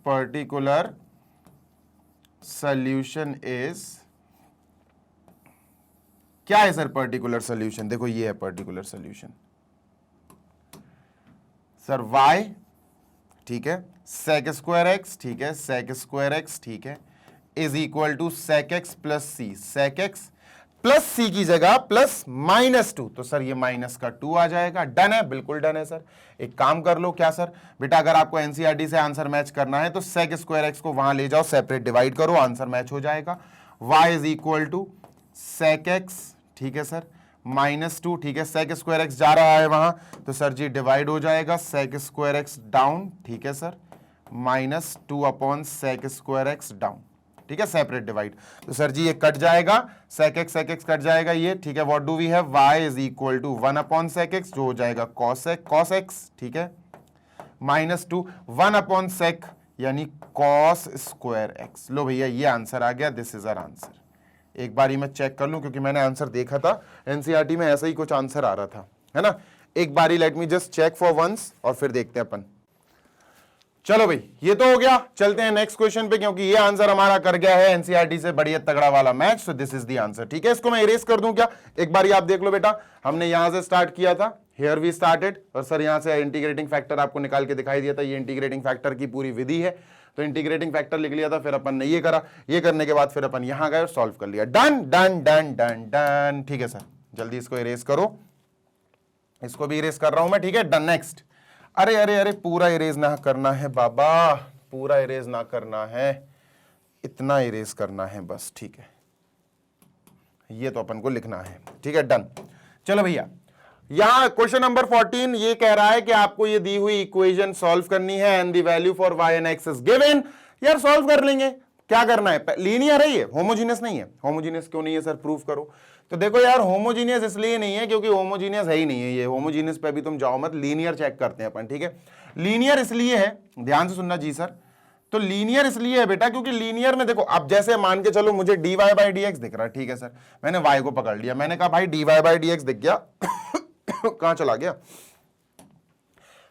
क्या है सर, पर्टिकुलर सोल्यूशन देखो ये है पर्टिकुलर सोल्यूशन सर, y, ठीक है, सेक स्क्वायर एक्स, ठीक है, सेक स्क्वायर एक्स, ठीक है, is equal to sec x plus c, sec x plus c की जगह प्लस -2, तो सर ये माइनस का 2 आ जाएगा। डन है, बिल्कुल डन है सर। एक काम कर लो, क्या सर बेटा, अगर आपको एनसीईआरटी से आंसर मैच करना है तो सेक स्क्वायर एक्स को वहां ले जाओ, सेपरेट डिवाइड करो, आंसर मैच हो जाएगा। y is equal to sec x, ठीक है सर, -2, ठीक है, सेक स्क्वायर एक्स जा रहा है वहां, तो सर जी डिवाइड हो जाएगा सेक स्क्वायर एक्स डाउन, ठीक है sir, -2 upon sec square x down, ठीक है, सेपरेट डिवाइड। तो सर जी ये कट जाएगा, सेक एक्स कट जाएगा ये, ठीक है। What do we have, y is equal to 1 upon sec x, जो हो जाएगा कॉस एक्स, ठीक है, -2 1 अपॉन सेक यानी कॉस स्क्वायर एक्स। लो भैया ये आंसर आ गया, दिस इज आवर आंसर। एक बारी मैं चेक कर लूं, क्योंकि मैंने आंसर देखा था एनसीईआरटी में, ऐसा ही कुछ आंसर आ रहा था, है ना। एक बारी let me just check for once, और फिर देखते हैं अपन। चलो भाई ये तो हो गया, चलते हैं नेक्स्ट क्वेश्चन पे, क्योंकि ये आंसर हमारा कर गया है एनसीईआरटी से बढ़िया तगड़ा वाला match. So this is the answer, ठीक है। इसको मैं इरेज कर दूं क्या, एक बारी आप देख लो बेटा, हमने यहां से स्टार्ट किया था, हियर वी स्टार्टेड, और सर यहां से इंटीग्रेटिंग फैक्टर आपको निकाल के दिखाई दिया था, ये इंटीग्रेटिंग फैक्टर की पूरी विधि है। तो इंटीग्रेटिंग फैक्टर लिख लिया था, फिर अपन ने ये करा, ये करने के बाद फिर अपन यहां गए और सॉल्व कर लिया। Done done done done done, ठीक है सर। जल्दी इसको इरेज करो, इसको भी इरेज कर रहा हूं मैं, ठीक है। Done, next. अरे अरे अरे, पूरा इरेज ना करना है बाबा, पूरा इरेज ना करना है, इतना इरेज करना है बस, ठीक है। ये तो अपन को लिखना है, ठीक है, डन। चलो भैया, यहां क्वेश्चन नंबर 14 ये कह रहा है कि आपको ये दी हुई इक्वेशन सॉल्व करनी है and the value for y and x is given. यार सॉल्व कर लेंगे, क्या करना है, लीनियर है ये, होमोजीनियस नहीं है। होमोजीनियस क्यों नहीं है सर, प्रूफ करो। तो देखो यार, होमोजीनियस इसलिए नहीं है क्योंकि होमोजीनियस है ही नहीं है ये, होमोजीनियस पे भी तुम जाओ मत, लीनियर चेक करते हैं अपन, ठीक है। लीनियर इसलिए है, ध्यान से सुनना जी सर, तो लीनियर इसलिए है बेटा क्योंकि लीनियर में देखो, अब जैसे मान के चलो मुझे dy बाई डी एक्स दिख रहा है, ठीक है सर, मैंने y को पकड़ लिया, मैंने कहा भाई dy बाई डी एक्स दिख गया कहां चला गया,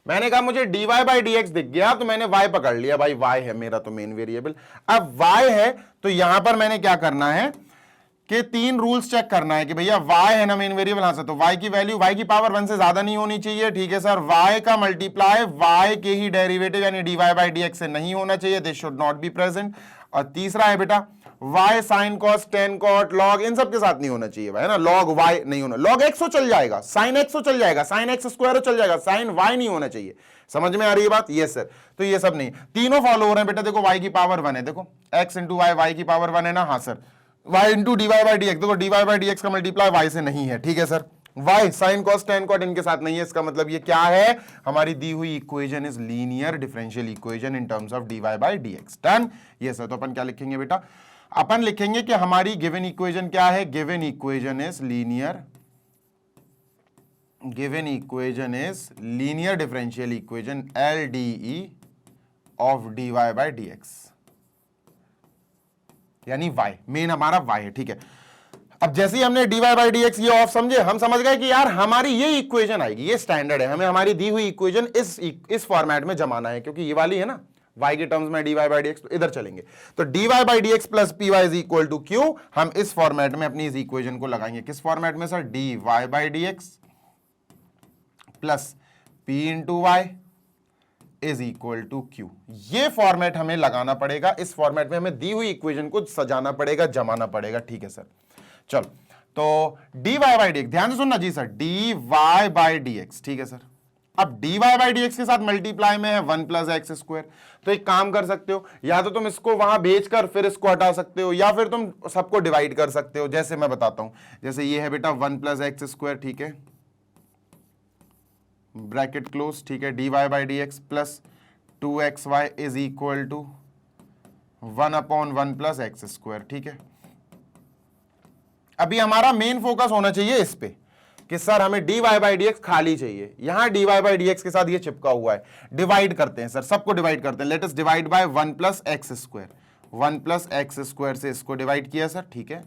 मैंने कहा मुझे dy बाई डी एक्स दिख गया, तो मैंने y पकड़ लिया, भाई y है मेरा तो मेन वेरिएबल। अब y है तो यहां पर मैंने क्या करना है कि 3 रूल्स चेक करना है कि भैया y है ना मेन वेरिएबल, हां सर, तो y की वैल्यू y की पावर 1 से ज्यादा नहीं होनी चाहिए, ठीक है सर। y का मल्टीप्लाई y के ही डेरिवेटिव यानी dy बाई डी एक्स से नहीं होना चाहिए, this should not be present. और तीसरा है बेटा y sine cos tan cot log, इन सब के साथ नहीं होना चाहिए भाई, है ना। लॉग y नहीं होना, लॉग x हो चल जाएगा, साइन x हो चल जाएगा, साइन x स्क्वायर हो चल जाएगा, साइन y नहीं होना चाहिए। समझ में आ रही है बात, यस सर। तो ये सब नहीं, तीनों फॉलो हो रहे हैं बेटा। देखो y की पावर 1 है, देखो x इंटू वाई, y की पावर 1 है ना, हाँ sir. y into dy by d x, देखो dy बाई डी एक्स का मल्टीप्लाई y से नहीं है, ठीक है sir. y sine cos tan cot इनके साथ नहीं है, इसका मतलब ये क्या है, हमारी दी हुई equation is linear differential equation in terms of dy by d x. Done, ये सर। तो अपन क्या लिखेंगे बेटा, अपन लिखेंगे कि हमारी गिवन इक्वेशन क्या है, given equation is linear, given equation is linear differential equation LDE of dy by d x, यानी y, मेन हमारा y है, ठीक है। अब जैसे ही हमने dy बाई डी एक्स ये ऑफ समझे, हम समझ गए कि यार हमारी ये इक्वेशन आएगी, ये स्टैंडर्ड है, हमें हमारी दी हुई इक्वेशन इस फॉर्मेट में जमाना है, क्योंकि ये वाली है ना y के टर्म्स में dy बाई डी एक्स, तो इधर चलेंगे। तो dy by d x plus p y is equal to q, हम इस फॉर्मेट में अपनी इस इक्वेशन को लगाएंगे। किस फॉर्मेट में sir, dy by d x plus p into Y is equal to q. ये फॉर्मेट हमें लगाना पड़ेगा, इस फॉर्मेट में हमें दी हुई इक्वेशन को सजाना पड़ेगा, जमाना पड़ेगा, ठीक है सर। चलो, तो dy बाई डी एक्स, ध्यान से सुनना जी sir, dy by d x, ठीक है सर। अब dy बाई डी एक्स के साथ मल्टीप्लाई में है 1 प्लस एक्स स्क्वायर, तो एक काम कर सकते हो, या तो तुम इसको वहां भेजकर फिर इसको हटा सकते हो, या फिर तुम सबको डिवाइड कर सकते हो, जैसे मैं बताता हूं। जैसे ये है बेटा 1 प्लस एक्स स्क्वायर, ठीक है, ब्रैकेट क्लोज, ठीक है, dy by d x plus 2xy is equal to 1 upon 1 plus x square, ठीक है। अभी हमारा मेन फोकस होना चाहिए इस पे कि सर हमें dy बाई डी एक्स खाली चाहिए, यहां dy बाई डी एक्स के साथ ये चिपका हुआ है, डिवाइड करते हैं सर, सबको डिवाइड करते हैं। Let us divide by 1 plus x square, 1 plus x square से इसको डिवाइड किया सर, ठीक है,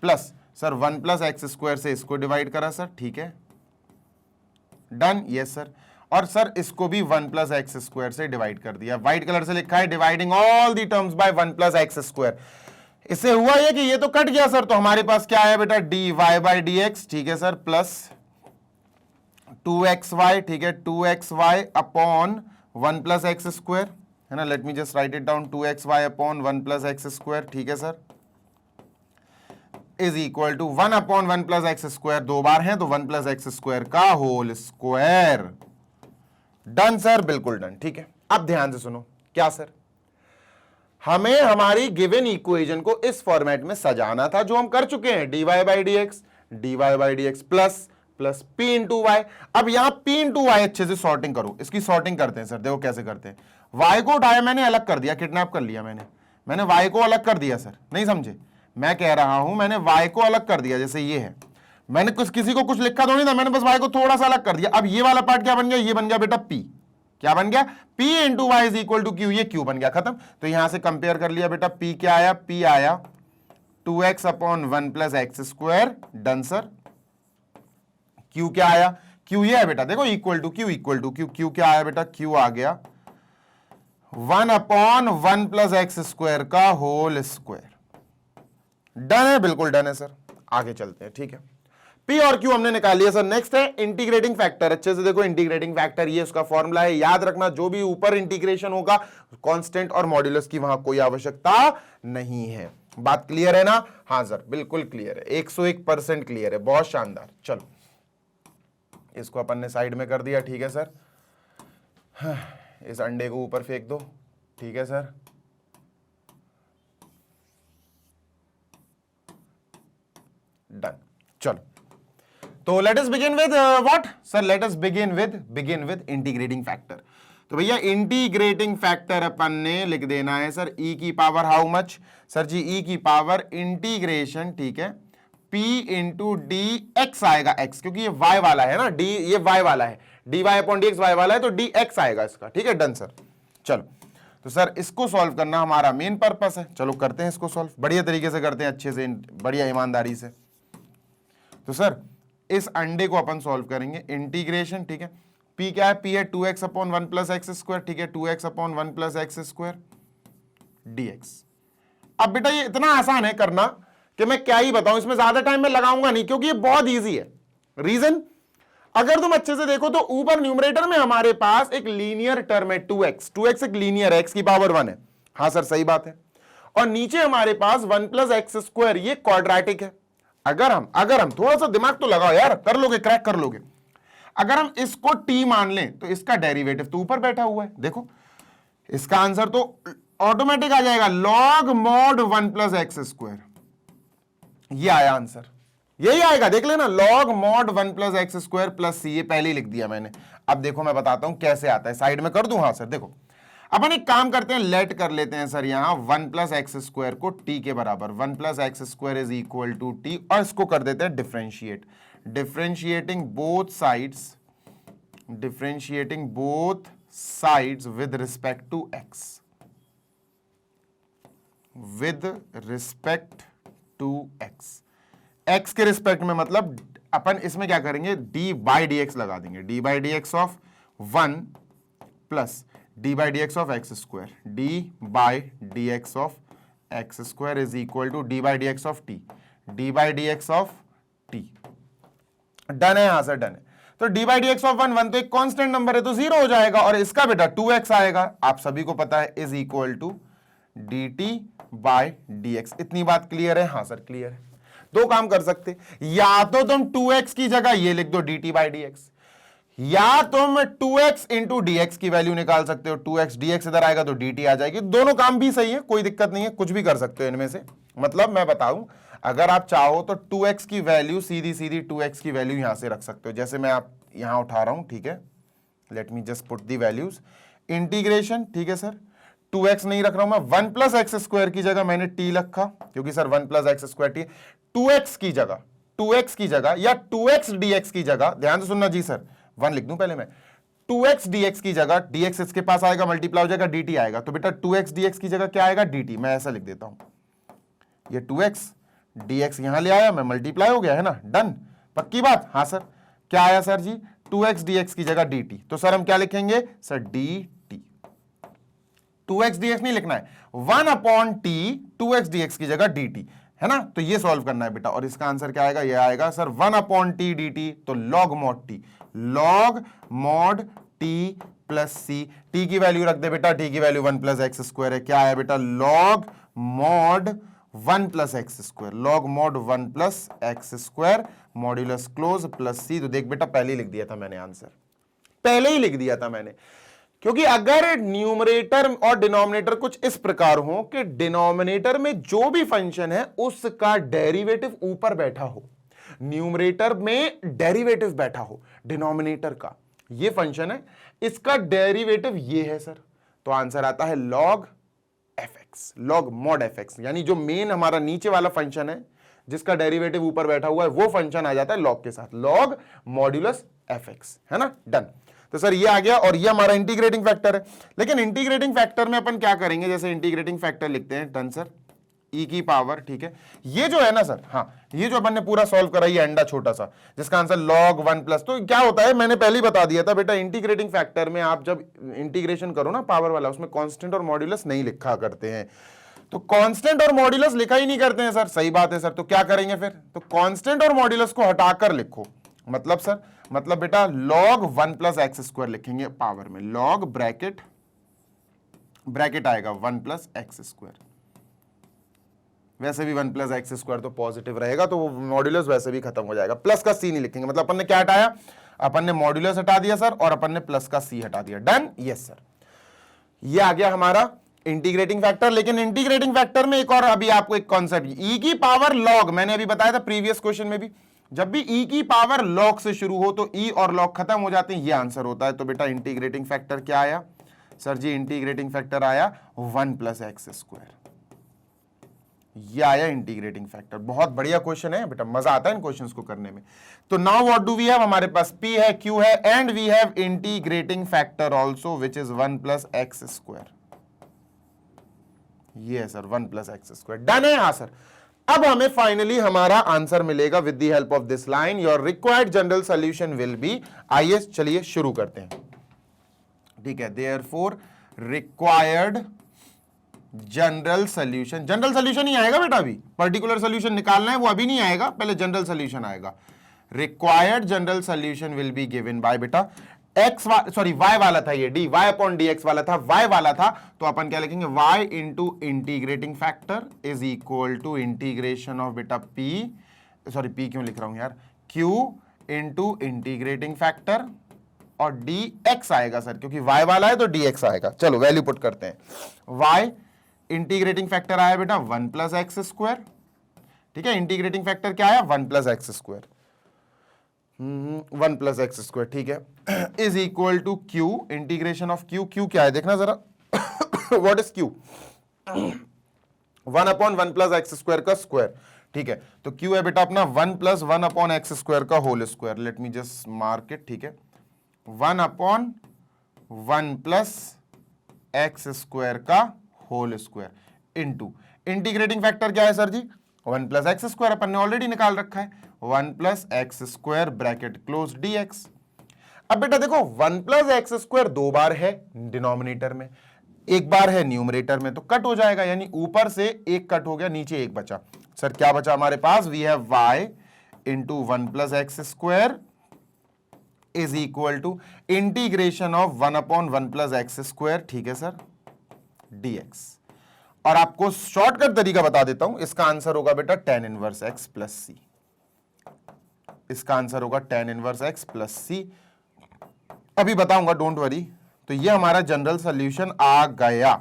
plus sir 1 plus x square से इसको डिवाइड करा सर, ठीक है, डन, यस सर। और सर इसको भी 1 प्लस एक्स स्क्वायर से डिवाइड कर दिया, व्हाइट कलर से लिखा है dividing all the terms by 1 plus x square. इससे हुआ ये कि ये तो कट गया सर, तो हमारे पास क्या है बेटा, dy बाई डी एक्स, ठीक है सर, प्लस 2xy, ठीक है, 2xy upon 1 plus x square, है ना। Let me just write it down, 2xy upon 1 plus x square, ठीक है sir, is equal to 1/1 plus x square, दो बार है तो 1 प्लस एक्स स्क्वायर का होल स्क्वायर। डन सर, बिल्कुल डन। ठीक है, अब ध्यान से सुनो। क्या सर? हमें हमारी गिवन इक्वेशन को इस फॉर्मेट में सजाना था जो हम कर चुके हैं, dy by d x plus p into y. अब यहां p इंटू वाई अच्छे से सॉर्टिंग करो, इसकी सॉर्टिंग करते हैं सर। देखो कैसे करते हैं। y को उठाया मैंने, अलग कर दिया, किडनैप कर लिया मैंने y को अलग कर दिया सर। नहीं समझे? मैं कह रहा हूं मैंने y को अलग कर दिया, जैसे ये है, मैंने किसी को कुछ लिखा तो नहीं था, मैंने बस y को थोड़ा सा अलग कर दिया। अब ये वाला पार्ट क्या बन गया? ये बन गया बेटा p। क्या बन गया? p into Y is equal to q, ये q बन गया, खत्म। तो यहां से कंपेयर कर लिया बेटा, p क्या आया? p आया 2x/1 plus x square. Done sir. q क्या आया? q ये है बेटा, देखो इक्वल टू क्यू। q क्या आया बेटा? q आ गया 1/1 प्लस एक्स स्क्वायर का होल स्क्वायर। डन है, बिल्कुल डन है सर। आगे चलते हैं। ठीक है, P और Q हमने निकाल लिया सर। नेक्स्ट है इंटीग्रेटिंग फैक्टर। अच्छे से देखो, इंटीग्रेटिंग फैक्टर ये उसका फॉर्मूला है, याद रखना। जो भी ऊपर इंटीग्रेशन होगा, कांस्टेंट और मॉड्यूलस की वहां कोई आवश्यकता नहीं है। बात क्लियर है ना? हाँ सर, बिल्कुल क्लियर है, 101% क्लियर है, बहुत शानदार। चलो, इसको अपन ने साइड में कर दिया। ठीक है सर, इस अंडे को ऊपर फेंक दो। ठीक है सर, डन। चलो, तो let us begin with what sir? Let us begin with integrating factor. तो भैया इंटीग्रेटिंग फैक्टर अपन ने लिख देना है सर, e की power how much sir ji? e की पावर इंटीग्रेशन, ठीक है, p इंटू डी एक्स आएगा, x, क्योंकि ये y वाला है ना, d ये y वाला है, dy अपॉन dx y वाला है, तो dx आएगा इसका। ठीक है, डन सर। चलो, तो सर इसको सॉल्व करना हमारा मेन पर्पस है। चलो करते हैं इसको सॉल्व, बढ़िया तरीके से करते हैं, अच्छे से, बढ़िया ईमानदारी से। तो सर इस अंडे को अपन सॉल्व करेंगे, इंटीग्रेशन, ठीक है, p क्या है? p है 2x/1 प्लस एक्स स्क्वायर। ठीक है, 2x/1 plus x square dx। अब बेटा ये इतना आसान है करना कि मैं क्या ही बताऊं, इसमें ज्यादा टाइम मैं लगाऊंगा नहीं, क्योंकि ये बहुत इजी है। रीजन, अगर तुम अच्छे से देखो तो ऊपर न्यूमरेटर में हमारे पास एक लीनियर टर्म है 2x एक लीनियर है, x की पावर 1 है। हाँ सर, सही बात है। और नीचे हमारे पास 1 प्लस एक्स स्क्वायर, ये क्वाड्रेटिक है। अगर हम थोड़ा सा दिमाग तो लगाओ यार, कर लोगे, क्रैक कर लोगे। अगर हम इसको t मान लें तो इसका डेरिवेटिव तो ऊपर बैठा हुआ है, देखो इसका आंसर तो ऑटोमेटिक आ जाएगा, log mod 1 plus x square. ये आया आंसर, यही आएगा, देख लेना, log mod 1 plus x square plus c. ये पहले ही लिख दिया मैंने। अब देखो मैं बताता हूं कैसे आता है, साइड में कर दूं? हाँ सर, देखो अपन एक काम करते हैं, लेट कर लेते हैं सर यहां 1 प्लस एक्स स्क्वायर को t के बराबर, 1 plus x square is equal to t, और इसको कर देते हैं differentiate, differentiating both sides with respect to x, x के रिस्पेक्ट में, मतलब अपन इसमें क्या करेंगे, d बाई डी एक्स लगा देंगे, d by d x of 1 plus d by d x of x square, d by d x of x square is equal to d by d x of t, d by d x of t। Done है? हाँ सर, डन है। तो d by d x of 1 तो एक कांस्टेंट नंबर है तो 0 हो जाएगा, और इसका बेटा 2x आएगा, आप सभी को पता है, is equal to dt by d x. इतनी बात क्लियर है? हाँ सर, क्लियर है। दो काम कर सकते, या तो तुम 2x की जगह ये लिख दो dt बाई डी एक्स, या तुम 2x इंटू dx की वैल्यू निकाल सकते हो, 2x dx इधर आएगा तो dt आ जाएगी। दोनों काम भी सही है, कोई दिक्कत नहीं है, कुछ भी कर सकते हो इनमें से। मतलब मैं बताऊं, अगर आप चाहो तो 2x की वैल्यू सीधी 2x की वैल्यू यहां से रख सकते हो, जैसे मैं आप यहां उठा रहा हूं। ठीक है, late me just put the values, integration, ठीक है सर, 2x नहीं रख रहा हूं मैं, 1 प्लस एक्स स्क्वायर की जगह मैंने t रखा, क्योंकि sir 1 plus x square t, 2x की जगह या 2x dx की जगह, ध्यान से सुनना जी सर, 1 लिख दूं पहले मैं, 2x dx की जगह, dx इसके पास आएगा, मल्टीप्लाई हो जाएगा, dt आएगा, तो बेटा 2x dx की जगह क्या आएगा, dt। मैं ऐसा लिख देता हूं, ये 2x dx यहां ले आया, मैं मल्टीप्लाई हो गया है ना, डन, पक्की बात? हाँ सर, क्या आया सर जी, 2x dx की जगह dt, तो सर हम क्या लिखेंगे सर, dt। 2x dx नहीं लिखना है, 1 अपॉन t 2x dx की जगह dt, है ना? तो ये सॉल्व करना है बेटा, और इसका आंसर क्या आएगा, ये आएगा सर 1 अपॉन t dt, तो log mod t, log mod t plus c, t की वैल्यू रख दे बेटा, t की वैल्यू 1 प्लस एक्स स्क्वायर है, क्या आया बेटा, log mod 1 plus x square, log mod 1 plus x square modulus close plus c. तो देख बेटा पहले ही लिख दिया था मैंने, आंसर पहले ही लिख दिया था मैंने, क्योंकि अगर न्यूमरेटर और डिनोमिनेटर कुछ इस प्रकार हो कि डिनोमिनेटर में जो भी फंक्शन है उसका डेरिवेटिव ऊपर बैठा हो, न्यूमरेटर में डेरिवेटिव बैठा हो डिनोमिनेटर का, ये फंक्शन है, इसका डेरिवेटिव ये है सर, तो आंसर आता है log fx, log mod fx, यानी जो मेन हमारा नीचे वाला फंक्शन है जिसका डेरिवेटिव ऊपर बैठा हुआ है वो फंक्शन आ जाता है log के साथ, log मॉड्यूलस fx, है ना, डन। तो सर ये आ गया और ये हमारा इंटीग्रेटिंग फैक्टर है। लेकिन इंटीग्रेटिंग फैक्टर में अपन क्या करेंगे, जैसे इंटीग्रेटिंग फैक्टर लिखते हैं, डन सर, e की पावर, ठीक है, ये जो है ना सर, हाँ ये जो अपन ने पूरा सॉल्व करा, ये अंडा छोटा सा जिसका आंसर log 1 प्लस, तो क्या होता है मैंने पहले ही बता दिया था बेटा, इंटीग्रेटिंग फैक्टर में आप जब इंटीग्रेशन करो ना पावर वाला, उसमें कांस्टेंट और मॉड्यूलस नहीं लिखा करते हैं, तो कांस्टेंट और मॉड्यूलस लिखा ही नहीं करते हैं सर, सही बात है सर, तो क्या करेंगे फिर, तो कांस्टेंट और मॉड्यूलस को हटाकर लिखो, मतलब सर, मतलब बेटा log 1 प्लस एक्स स्क्वायर लिखेंगे पावर में, log ब्रैकेट आएगा 1 प्लस एक्स स्क्वायर, वैसे भी 1 प्लस एक्स स्क्वायर तो पॉजिटिव रहेगा, तो वो मॉड्यूलस वैसे भी खत्म हो जाएगा, प्लस का सी नहीं लिखेंगे, मतलब अपन ने क्या हटाया, अपन ने मॉड्यूलस हटा दिया सर और अपन ने प्लस का सी हटा दिया, डन, यस सर। ये आ गया हमारा इंटीग्रेटिंग फैक्टर। लेकिन इंटीग्रेटिंग फैक्टर में एक और अभी आपको एक कॉन्सेप्ट, ई की पावर लॉग, मैंने अभी बताया था प्रीवियस क्वेश्चन में भी, जब भी ई की पावर लॉग से शुरू हो तो ई और लॉग खत्म हो जाते हैं, ये आंसर होता है। तो बेटा इंटीग्रेटिंग फैक्टर क्या आया सर जी, इंटीग्रेटिंग फैक्टर आया 1 प्लस एक्स स्क्वायर, ये आया इंटीग्रेटिंग फैक्टर। बहुत बढ़िया क्वेश्चन है बेटा, मजा आता है इन क्वेश्चंस को करने में। तो now what do we have, हमारे पास p है, q है, and we have integrating factor also which is 1 plus x square, ये है sir 1 plus x square, done है। हाँ सर, अब हमें फाइनली हमारा आंसर मिलेगा with the help of this line, your required general solution will be, आइए चलिए शुरू करते हैं, ठीक है। Therefore required general solution, general solution ही आएगा बेटा, अभी पर्टिकुलर सॉल्यूशन निकालना है वो अभी नहीं आएगा, पहले जनरल सॉल्यूशन आएगा। Required general solution will be given by बेटा एक्स, सॉरी वाई वाला था ये, d y upon d x वाला था, वाई वाला था, तो अपन क्या लिखेंगे, y into integrating factor is equal to integration of बेटा पी, सॉरी पी क्यों लिख रहा हूं यार, क्यू इंटू इंटीग्रेटिंग फैक्टर और डी एक्स आएगा सर, क्योंकि वाई वाला है तो डी एक्स आएगा। चलो वैल्यू पुट करते हैं, वाई इंटीग्रेटिंग फैक्टर आया बेटा 1 प्लस एक्स स्क्वायर, ठीक है, इंटीग्रेटिंग फैक्टर क्या आया 1 plus x square, 1 plus x square, ठीक है, is equal to q integration of q, q क्या है देखना जरा, what is q, 1 upon 1 plus x square का स्क्वायर, ठीक है, तो क्यू है बेटा अपना 1 प्लस 1 अपॉन एक्स स्क्वायर का whole square, let me just mark it, ठीक है, 1 अपॉन 1 प्लस एक्स स्क्वायर का whole square into integrating factor क्या है सर जी, 1 प्लस एक्स स्क्वायर अपन ने ऑलरेडी निकाल रखा है, 1 plus x square bracket close D x. अब बेटा देखो 1 प्लस एक्स स्क्वायर 2 बार है डिनोमिनेटर में, 1 बार है न्यूमरेटर में, तो कट हो जाएगा, यानी ऊपर से 1 कट हो गया, नीचे 1 बचा। सर क्या बचा हमारे पास, we have y into 1 plus x square is equal to integration of 1 upon 1 plus x square, ठीक है सर, dx। और आपको शॉर्टकट तरीका बता देता हूं, इसका आंसर होगा बेटा tan इनवर्स x प्लस सी, इसका आंसर होगा tan इनवर्स x प्लस सी, अभी बताऊंगा, डोंट वरी। तो ये हमारा जनरल सॉल्यूशन आ गया,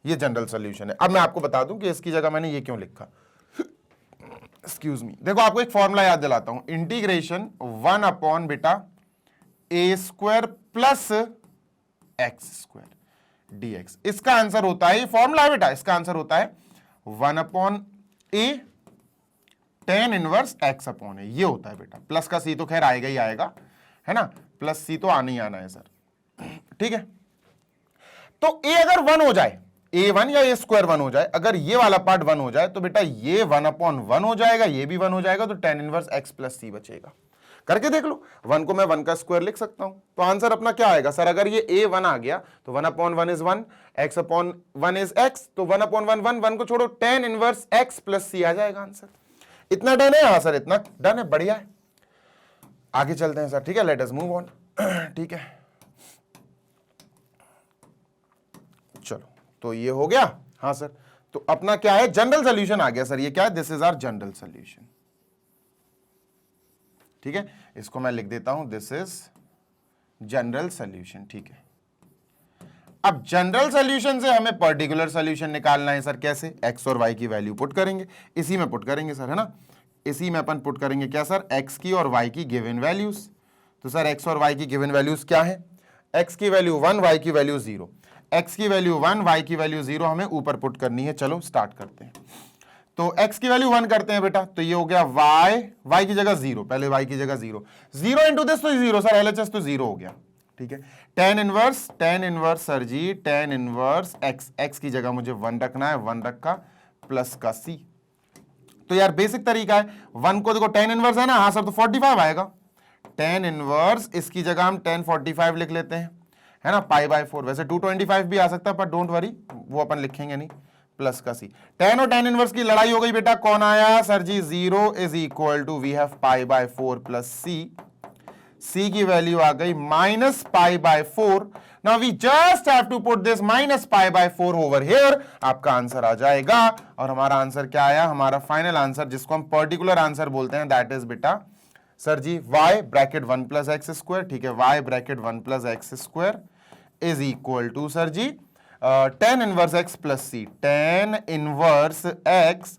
ये जनरल सॉल्यूशन है। अब मैं आपको बता दूं कि इसकी जगह मैंने ये क्यों लिखा, एक्सक्यूज मी, देखो आपको एक फॉर्मूला याद दिलाता हूं, इंटीग्रेशन 1 अपॉन बेटा a square plus x square dx, इसका आंसर होता है, ये फॉर्मूला है बेटा, इसका आंसर होता है 1 अपॉन ए tan इनवर्स x अपॉन ए, ये होता है बेटा, प्लस का सी तो खैर आएगा ही आएगा, है ना, प्लस सी तो आना ही आना है सर, ठीक है। तो a अगर 1 हो जाए, a1 या a स्क्वायर 1 हो जाए, अगर ये वाला पार्ट 1 हो जाए तो बेटा ये 1 अपॉन 1 हो जाएगा, ये भी 1 हो जाएगा, तो tan इनवर्स x प्लस सी बचेगा। करके देख लो, 1 को मैं 1 का स्क्वायर लिख सकता हूं, तो आंसर अपना क्या आएगा सर, अगर ये a 1 आ गया तो 1 upon 1 is 1, x upon 1 is x, तो 1 अपॉन 1 1, 1 को छोड़ो, tan इनवर्स x प्लस सी आ जाएगा आंसर। इतना डन है, हाँ सर इतना डन है, बढ़िया है, आगे चलते हैं सर, ठीक है, लेट अस मूव ऑन, ठीक है, चलो तो ये हो गया, हाँ सर। तो अपना क्या है, जनरल सोल्यूशन आ गया सर। ये क्या है, this is our general solution. ठीक है, इसको मैं लिख देता हूं, दिस इज जनरल सोल्यूशन। ठीक है, अब जनरल सोल्यूशन से हमें पर्टिकुलर सोल्यूशन निकालना है सर। कैसे, एक्स और वाई की वैल्यू पुट करेंगे, इसी में पुट करेंगे सर, है ना। इसी में अपन पुट करेंगे क्या सर, एक्स की और वाई की गिवन वैल्यूज। तो सर एक्स और वाई की गिवन वैल्यूज क्या है, एक्स की वैल्यू 1, वाई की वैल्यू 0। एक्स की वैल्यू 1, वाई की वैल्यू 0 हमें ऊपर पुट करनी है। चलो स्टार्ट करते हैं। तो x की वैल्यू 1 करते हैं बेटा, तो ये हो गया y की जगह 0, पहले y की जगह 0 इंटू दिस तो 0 सर, LHS तो 0 हो गया। ठीक है, tan inverse sir ji, tan inverse x की जगह मुझे 1 रखना है, 1 रखा प्लस का c। तो यार बेसिक तरीका है, 1 को देखो tan इनवर्स है ना, हाँ सर, तो 45 आएगा। tan इनवर्स इसकी जगह हम tan 45 लिख लेते हैं, है ना, π/4। वैसे 225 भी आ सकता है, पर डोंट वरी, वो अपन लिखेंगे नहीं, प्लस का सी। tan और tan इनवर्स की लड़ाई हो गई बेटा, कौन आया sir ji, 0 is equal to we have π/4 plus c की वैल्यू आ गई minus π/4। Now we just have to put this minus π/4 over here, आपका आंसर आ जाएगा। और हमारा आंसर क्या आया, हमारा फाइनल आंसर जिसको हम पर्टिकुलर आंसर बोलते हैं, दैट इज बेटा sir ji y bracket 1 plus x square. ठीक है, y bracket 1 plus x square is equal to sir ji tan inverse x plus c। tan inverse x,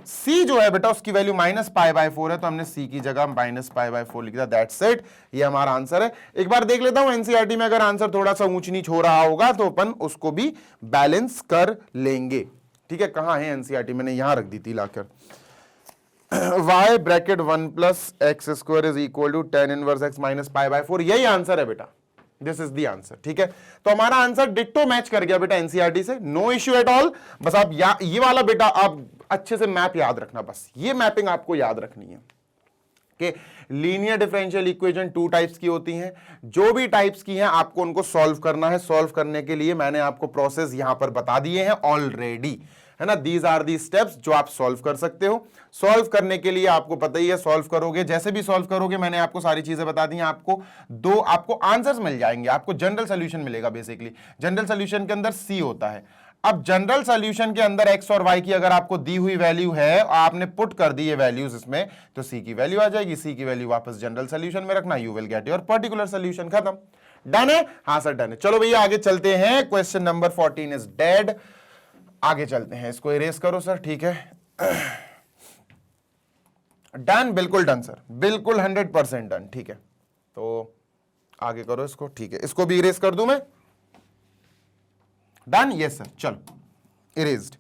c जो है बेटा उसकी वैल्यू माइनस π/4 है, तो हमने c की जगह माइनस π/4 लिख दिया। दैट्स इट, ये हमारा आंसर है। एक बार देख लेता हूं एनसीईआरटी में अगर आंसर थोड़ा सा ऊंच नीच हो रहा होगा तो अपन उसको भी बैलेंस कर लेंगे। ठीक है, कहां है एनसीईआरटी, मैंने यहां रख दी थी लाकर। y bracket 1 plus x square is equal to tan inverse x minus π/4, यही आंसर है बेटा, दिस इज द आंसर। ठीक है, तो हमारा आंसर डिट्टो मैच कर गया बेटा एनसीईआरटी से, नो इश्यू एट ऑल। बस आप ये वाला बेटा आप अच्छे से मैप याद रखना, बस ये मैपिंग आपको याद रखनी है कि लीनियर डिफरेंशियल इक्वेशन 2 टाइप्स की होती हैं। जो भी टाइप्स की हैं आपको उनको सॉल्व करना है। सॉल्व करने के लिए मैंने आपको प्रोसेस यहां पर बता दिए हैं ऑलरेडी, है ना। दीज आर दी स्टेप्स जो आप सॉल्व कर सकते हो। सॉल्व करने के लिए आपको पता ही है, सॉल्व करोगे, जैसे भी सॉल्व करोगे, मैंने आपको सारी चीजें बता दी हैं, आपको आंसर्स मिल जाएंगे, आपको जनरल सोल्यूशन मिलेगा। बेसिकली जनरल सोल्यूशन के अंदर सी होता है। अब जनरल सोल्यूशन के अंदर एक्स और वाई की अगर आपको दी हुई वैल्यू है, आपने पुट कर दी ये वैल्यूज इसमें, तो सी की वैल्यू आ जाएगी। सी की वैल्यू वापस जनरल सोल्यूशन में रखना, you will get your particular solution. खत्म, डन है, हाँ सर डन है। चलो भैया आगे चलते हैं, क्वेश्चन नंबर 14 इज डेड। आगे चलते हैं, इसको इरेज करो सर। ठीक है, डन, बिल्कुल डन सर, बिल्कुल 100% डन। ठीक है, तो आगे करो इसको। ठीक है, इसको भी इरेज कर दूं मैं, डन, यस सर, चलो इरेज्ड।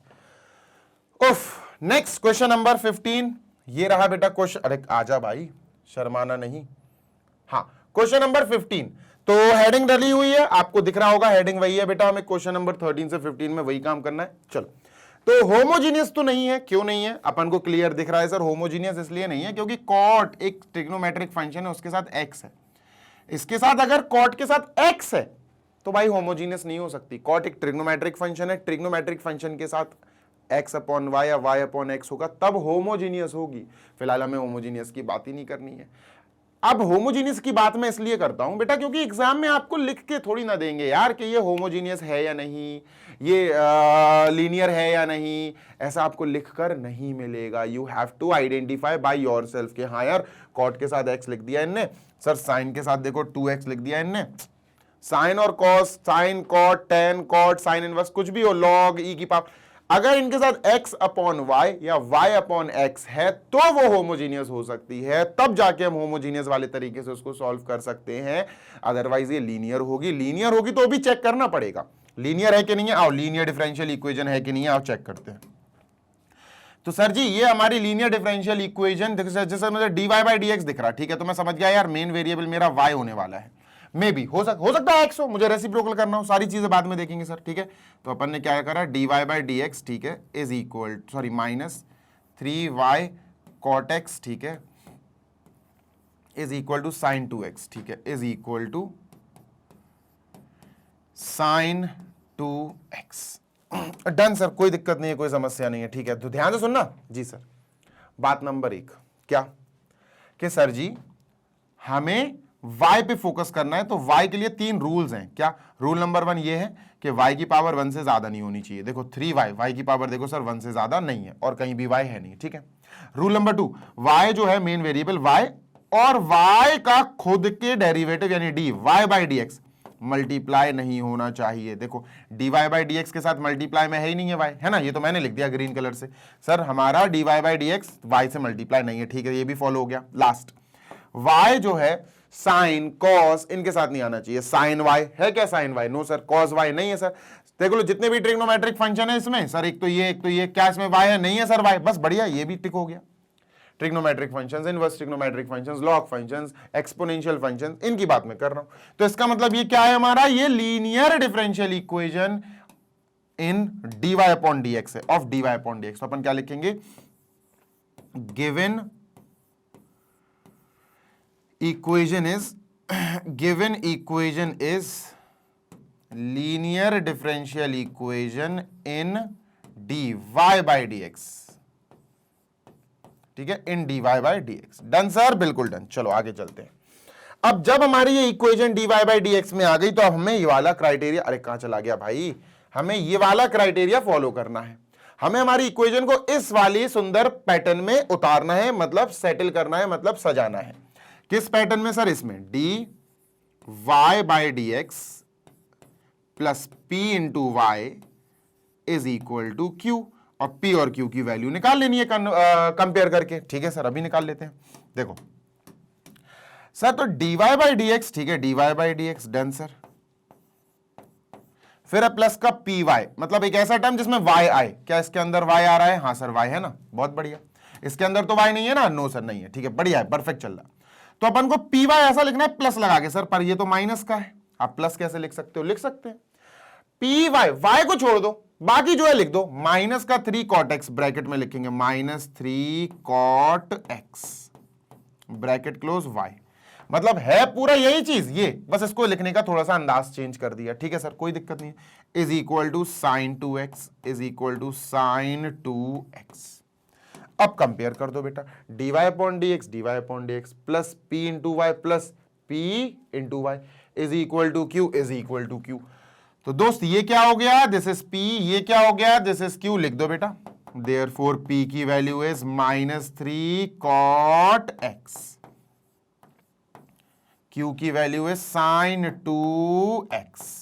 उफ, नेक्स्ट क्वेश्चन नंबर 15, ये रहा बेटा क्वेश्चन। अरे आजा भाई, शर्माना नहीं। हाँ, क्वेश्चन नंबर 15, तो हेडिंग डली हुई है, आपको दिख रहा होगा, हेडिंग वही है बेटा, हमें क्वेश्चन नंबर 13 से 15 में वही काम करना है। चलो, तो होमोजीनियस तो नहीं है, क्यों नहीं है, अपन को क्लियर दिख रहा है सर। होमोजीनियस इसलिए नहीं है क्योंकि कॉट एक ट्रिग्नोमेट्रिक फंक्शन है, उसके साथ एक्स है। इसके साथ अगर कॉट के साथ एक्स है तो भाई होमोजीनियस नहीं हो सकती। कॉट एक ट्रिग्नोमेट्रिक फंक्शन है, ट्रिग्नोमेट्रिक फंक्शन के साथ एक्स अपॉन वाई या वाई अपॉन एक्स होगा, तब होमोजीनियस होगी। फिलहाल हमें होमोजीनियस की बात ही नहीं करनी है। अब होमोजीनियस की बात मैं इसलिए करता हूं बेटा क्योंकि एग्जाम में आपको लिख के थोड़ी ना देंगे यार कि ये होमोजीनियस है या नहीं, ये लीनियर है या नहीं, ऐसा आपको लिखकर नहीं मिलेगा। You have to identify by yourself कि हाँ यार कॉट के साथ एक्स लिख दिया इनने, सर साइन के साथ देखो 2x लिख दिया इनने, साइन और cos, sine cot, tan cot, sine inverse, कुछ भी हो, लॉग ई की पावर, अगर इनके साथ x अपॉन y या y अपॉन x है तो वो होमोजीनियस हो सकती है, तब जाके हम होमोजीनियस वाले तरीके से उसको सॉल्व कर सकते हैं। अदरवाइज ये लीनियर होगी, लीनियर होगी तो भी चेक करना पड़ेगा लीनियर है कि नहीं है। आओ लीनियर डिफरेंशियल इक्वेशन है कि नहीं है, आओ चेक करते हैं। तो सर जी ये हमारी लीनियर डिफरेंशियल इक्वेशन, जैसे मुझे dy बाई dx दिख रहा, ठीक है, तो मैं समझ गया यार मेन वेरिएबल मेरा y होने वाला है। मे भी हो सकता है एक्स हो, मुझे रेसिप्रोकल करना हो, सारी चीजें बाद में देखेंगे सर। ठीक है, तो अपन ने क्या करा, dy बाई dx, ठीक है, is equal sorry minus 3y cot x, ठीक है, is equal to sine 2x, ठीक है, is equal to sine 2x। Done sir, कोई दिक्कत नहीं है, कोई समस्या नहीं है। ठीक है, तो ध्यान से सुनना जी सर। बात नंबर 1 क्या कि सर जी हमें y पे फोकस करना है, तो y के लिए 3 रूल्स हैं। क्या? रूल नंबर 1 ये है कि y की पावर 1 से ज्यादा नहीं होनी चाहिए। देखो 3y, y की पावर देखो सर 1 से ज्यादा नहीं है और कहीं भी y है नहीं, ठीक है। रूल नंबर 2, y जो है मेन वेरिएबल y और y का खुद के डेरिवेटिव यानी dy बाई dx मल्टीप्लाई नहीं होना चाहिए। देखो dy बाई dx के साथ मल्टीप्लाई में है ही नहीं है y, है ना, ये तो मैंने लिख दिया ग्रीन कलर से। सर हमारा dy बाई dx y से मल्टीप्लाई नहीं है, ठीक है, ये भी फॉलो हो गया। लास्ट, y जो है साइन कॉस इनके साथ नहीं आना चाहिए। साइन y है क्या? Sine y no sir. Cos y नहीं है सर। देख लो जितने भी ट्रिग्नोमेट्रिक फंक्शन है इसमें सर, एक तो ये क्या इसमें y है? नहीं है सर y, बस बढ़िया, ये भी टिक हो गया। Trigonometric functions, inverse trigonometric functions, log functions, exponential functions, इनकी बात मैं कर रहा हूं। तो इसका मतलब ये क्या है हमारा? ये लीनियर डिफरेंशियल इक्वेशन इन dy अपॉन dx है, ऑफ dy अपॉन dx। तो अपन क्या लिखेंगे? Given equation is linear differential equation in dy by dx, ठीक है, इन dy by dx। Done sir? बिल्कुल डन। चलो आगे चलते हैं। अब जब हमारी ये इक्वेशन dy बाई dx में आ गई तो अब हमें ये वाला क्राइटेरिया, अरे कहां चला गया भाई, हमें ये वाला क्राइटेरिया फॉलो करना है। हमें हमारी इक्वेशन को इस वाली सुंदर पैटर्न में उतारना है, मतलब सेटल करना है, मतलब सजाना है। किस पैटर्न में सर? इसमें dy by dx plus p into y is equal to q, और p और q की वैल्यू निकाल लेनी है कंपेयर करके, ठीक है सर, अभी निकाल लेते हैं। देखो सर, तो dy बाई dx, ठीक है, dy by dx done sir. फिर है प्लस का py, मतलब एक ऐसा टर्म जिसमें y आए। क्या इसके अंदर y आ रहा है? हाँ सर y है ना, बहुत बढ़िया। इसके अंदर तो y नहीं है ना? नो सर नहीं है, ठीक है, बढ़िया है, परफेक्ट चल रहा। तो अपन को py ऐसा लिखना है प्लस लगा के सर, पर ये तो माइनस का है। आप प्लस कैसे लिख सकते हो? लिख सकते हैं py, y को छोड़ दो, बाकी जो है लिख दो। माइनस का 3 cot x ब्रैकेट में लिखेंगे, minus 3 cot x bracket close y, मतलब है पूरा यही चीज, ये बस इसको लिखने का थोड़ा सा अंदाज चेंज कर दिया, ठीक है सर, कोई दिक्कत नहीं है। Is equal to sine 2x is equal to sine 2x। अब कंपेयर कर दो बेटा, dy upon dx plus p into y plus p into Y is equal to q is equal to q। तो दोस्त ये क्या हो गया? दिस इज p, ये क्या हो गया? This is q। लिख दो बेटा, देयरफॉर p की value is minus 3 cot x, q की वैल्यू इज साइन 2x।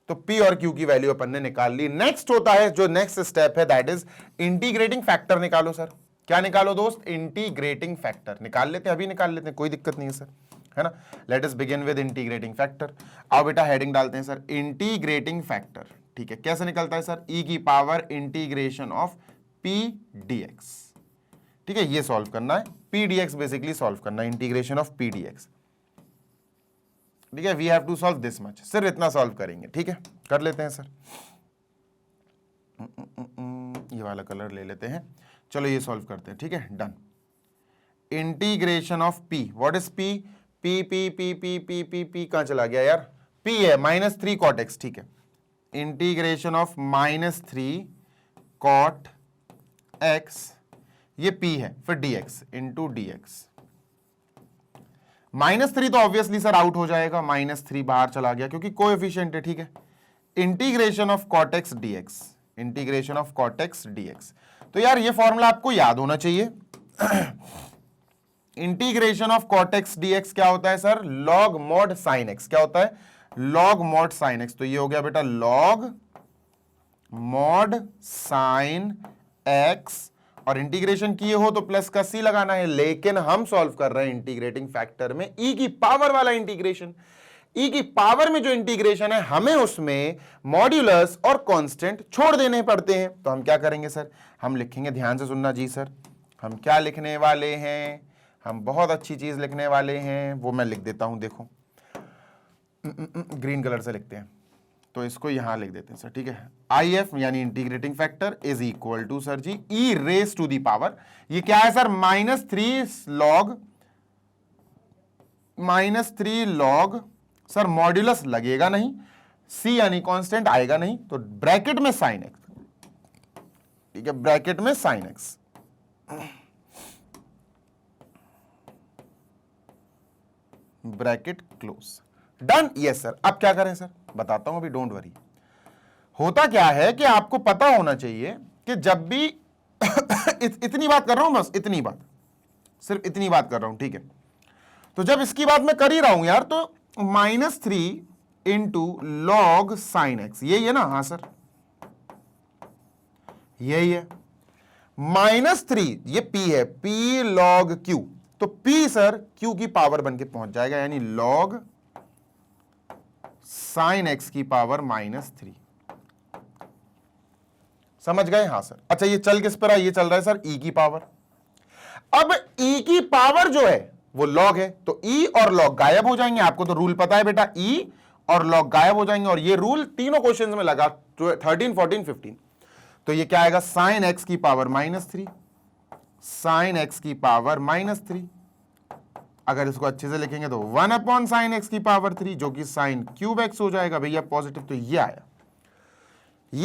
तो p और q की वैल्यू अपन ने निकाल ली। नेक्स्ट होता है, जो नेक्स्ट स्टेप है, दैट इज इंटीग्रेटिंग फैक्टर निकालो सर। क्या निकालो दोस्त? इंटीग्रेटिंग फैक्टर निकाल लेते हैं, अभी निकाल लेते हैं, कोई दिक्कत नहीं है सर, है ना। Late us begin with integrating factor. आओ बेटा हेडिंग डालते हैं सर, इंटीग्रेटिंग फैक्टर, ठीक है। कैसे निकलता है सर? e की power integration of p dx, ठीक है, ये सॉल्व करना है। p dx बेसिकली सॉल्व करना है, इंटीग्रेशन ऑफ p dx, ठीक है। We have to solve this much, सिर्फ इतना सॉल्व करेंगे, ठीक है, कर लेते हैं सर। ये वाला कलर ले लेते हैं, चलो ये सॉल्व करते हैं, ठीक है, done. Integration of p, what is p? p p p p p p p कहां चला गया यार? p है माइनस 3 cot x, ठीक है। Integration of minus 3 cot x, ये p है, फिर dx इंटू dx। माइनस 3 तो ऑब्वियसली सर आउट हो जाएगा, माइनस 3 बाहर चला गया क्योंकि कोएफिशिएंट है, ठीक है। Integration of cot x dx, integration of cot x dx। तो यार ये फॉर्मूला आपको याद होना चाहिए। Integration of cot x dx क्या होता है sir? log mod sin x। क्या होता है? log mod sin x। तो ये हो गया बेटा log mod sin x, और इंटीग्रेशन किए हो तो प्लस का c लगाना है, लेकिन हम सॉल्व कर रहे हैं इंटीग्रेटिंग फैक्टर में e की पावर वाला इंटीग्रेशन। e की पावर में जो इंटीग्रेशन है, हमें उसमें मॉड्यूलस और कांस्टेंट छोड़ देने पड़ते हैं। तो हम क्या करेंगे सर? हम लिखेंगे, ध्यान से सुनना जी सर, हम क्या लिखने वाले हैं? हम बहुत अच्छी चीज लिखने वाले हैं, वो मैं लिख देता हूं, देखो ग्रीन कलर से लिखते हैं, तो इसको यहां लिख देते हैं सर, ठीक है। IF यानी integrating factor is equal to sir ji e raise to the power, ये क्या है सर? माइनस 3 log सर, मॉड्यूलस लगेगा नहीं, c यानी कांस्टेंट आएगा नहीं, तो ब्रैकेट में साइन x, ठीक है, ब्रैकेट में sine x। Bracket close. Done. Yes sir. अब क्या करें सर, बताता हूं अभी, डोंट वरी। होता क्या है कि आपको पता होना चाहिए कि जब भी इतनी बात कर रहा हूं, बस इतनी बात, सिर्फ इतनी बात कर रहा हूं, ठीक है। तो जब इसकी बात मैं कर ही रहा हूं यार, तो -3 इंटू लॉग साइन एक्स, यही है ना? हाँ सर, यही है। -3 ये p है, p log q, तो p सर q की पावर बन के पहुंच जाएगा, यानी log साइन x की पावर -3। समझ गए? हाँ सर। अच्छा, ये चल किस पर है? ये चल रहा है सर e की पावर। अब e की पावर जो है वो log है, तो e और log गायब हो जाएंगे। आपको तो रूल पता है बेटा, e और log गायब हो जाएंगे, और ये रूल तीनों क्वेश्चंस में लगा, 13, 14, 15। तो ये क्या आएगा? साइन x की पावर -3, साइन x की पावर -3। अगर इसको अच्छे से लिखेंगे तो 1/sin x की पावर 3, जो कि साइन क्यूब x हो जाएगा भैया पॉजिटिव। तो ये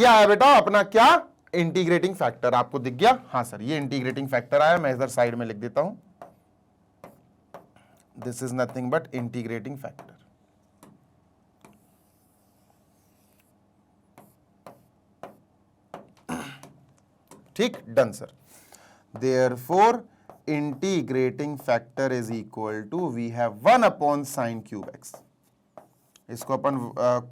आया बेटा अपना क्या? Integrating factor. आपको दिख गया? हाँ सर, ये इंटीग्रेटिंग फैक्टर आया। मैं इधर साइड में लिख देता हूं, this is nothing but integrating factor. ठीक, done sir. Therefore, integrating factor is equal to, we have 1/sin cube x। इसको अपन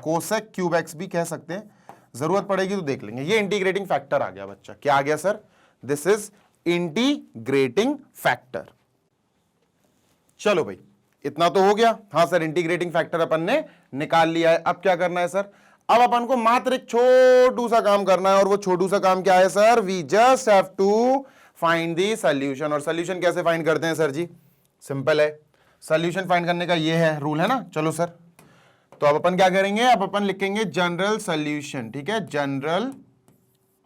कोसेक क्यूब एक्स भी कह सकते हैं, जरूरत पड़ेगी तो देख लेंगे। ये इंटीग्रेटिंग फैक्टर आ गया बच्चा। क्या आ गया sir? This is integrating factor. चलो भाई, इतना तो हो गया। हाँ सर, इंटीग्रेटिंग फैक्टर अपन ने निकाल लिया है। अब क्या करना है सर? अब अपन को मात्र एक छोटू सा काम करना है, और वो छोटू सा काम क्या है sir? We just have to find the solution. और सॉल्यूशन कैसे फाइंड करते हैं सर जी? सिंपल है, सॉल्यूशन फाइंड करने का ये है रूल, है ना? चलो सर, तो अब अपन क्या करेंगे? अब अपन लिखेंगे जनरल सॉल्यूशन। ठीक है, जनरल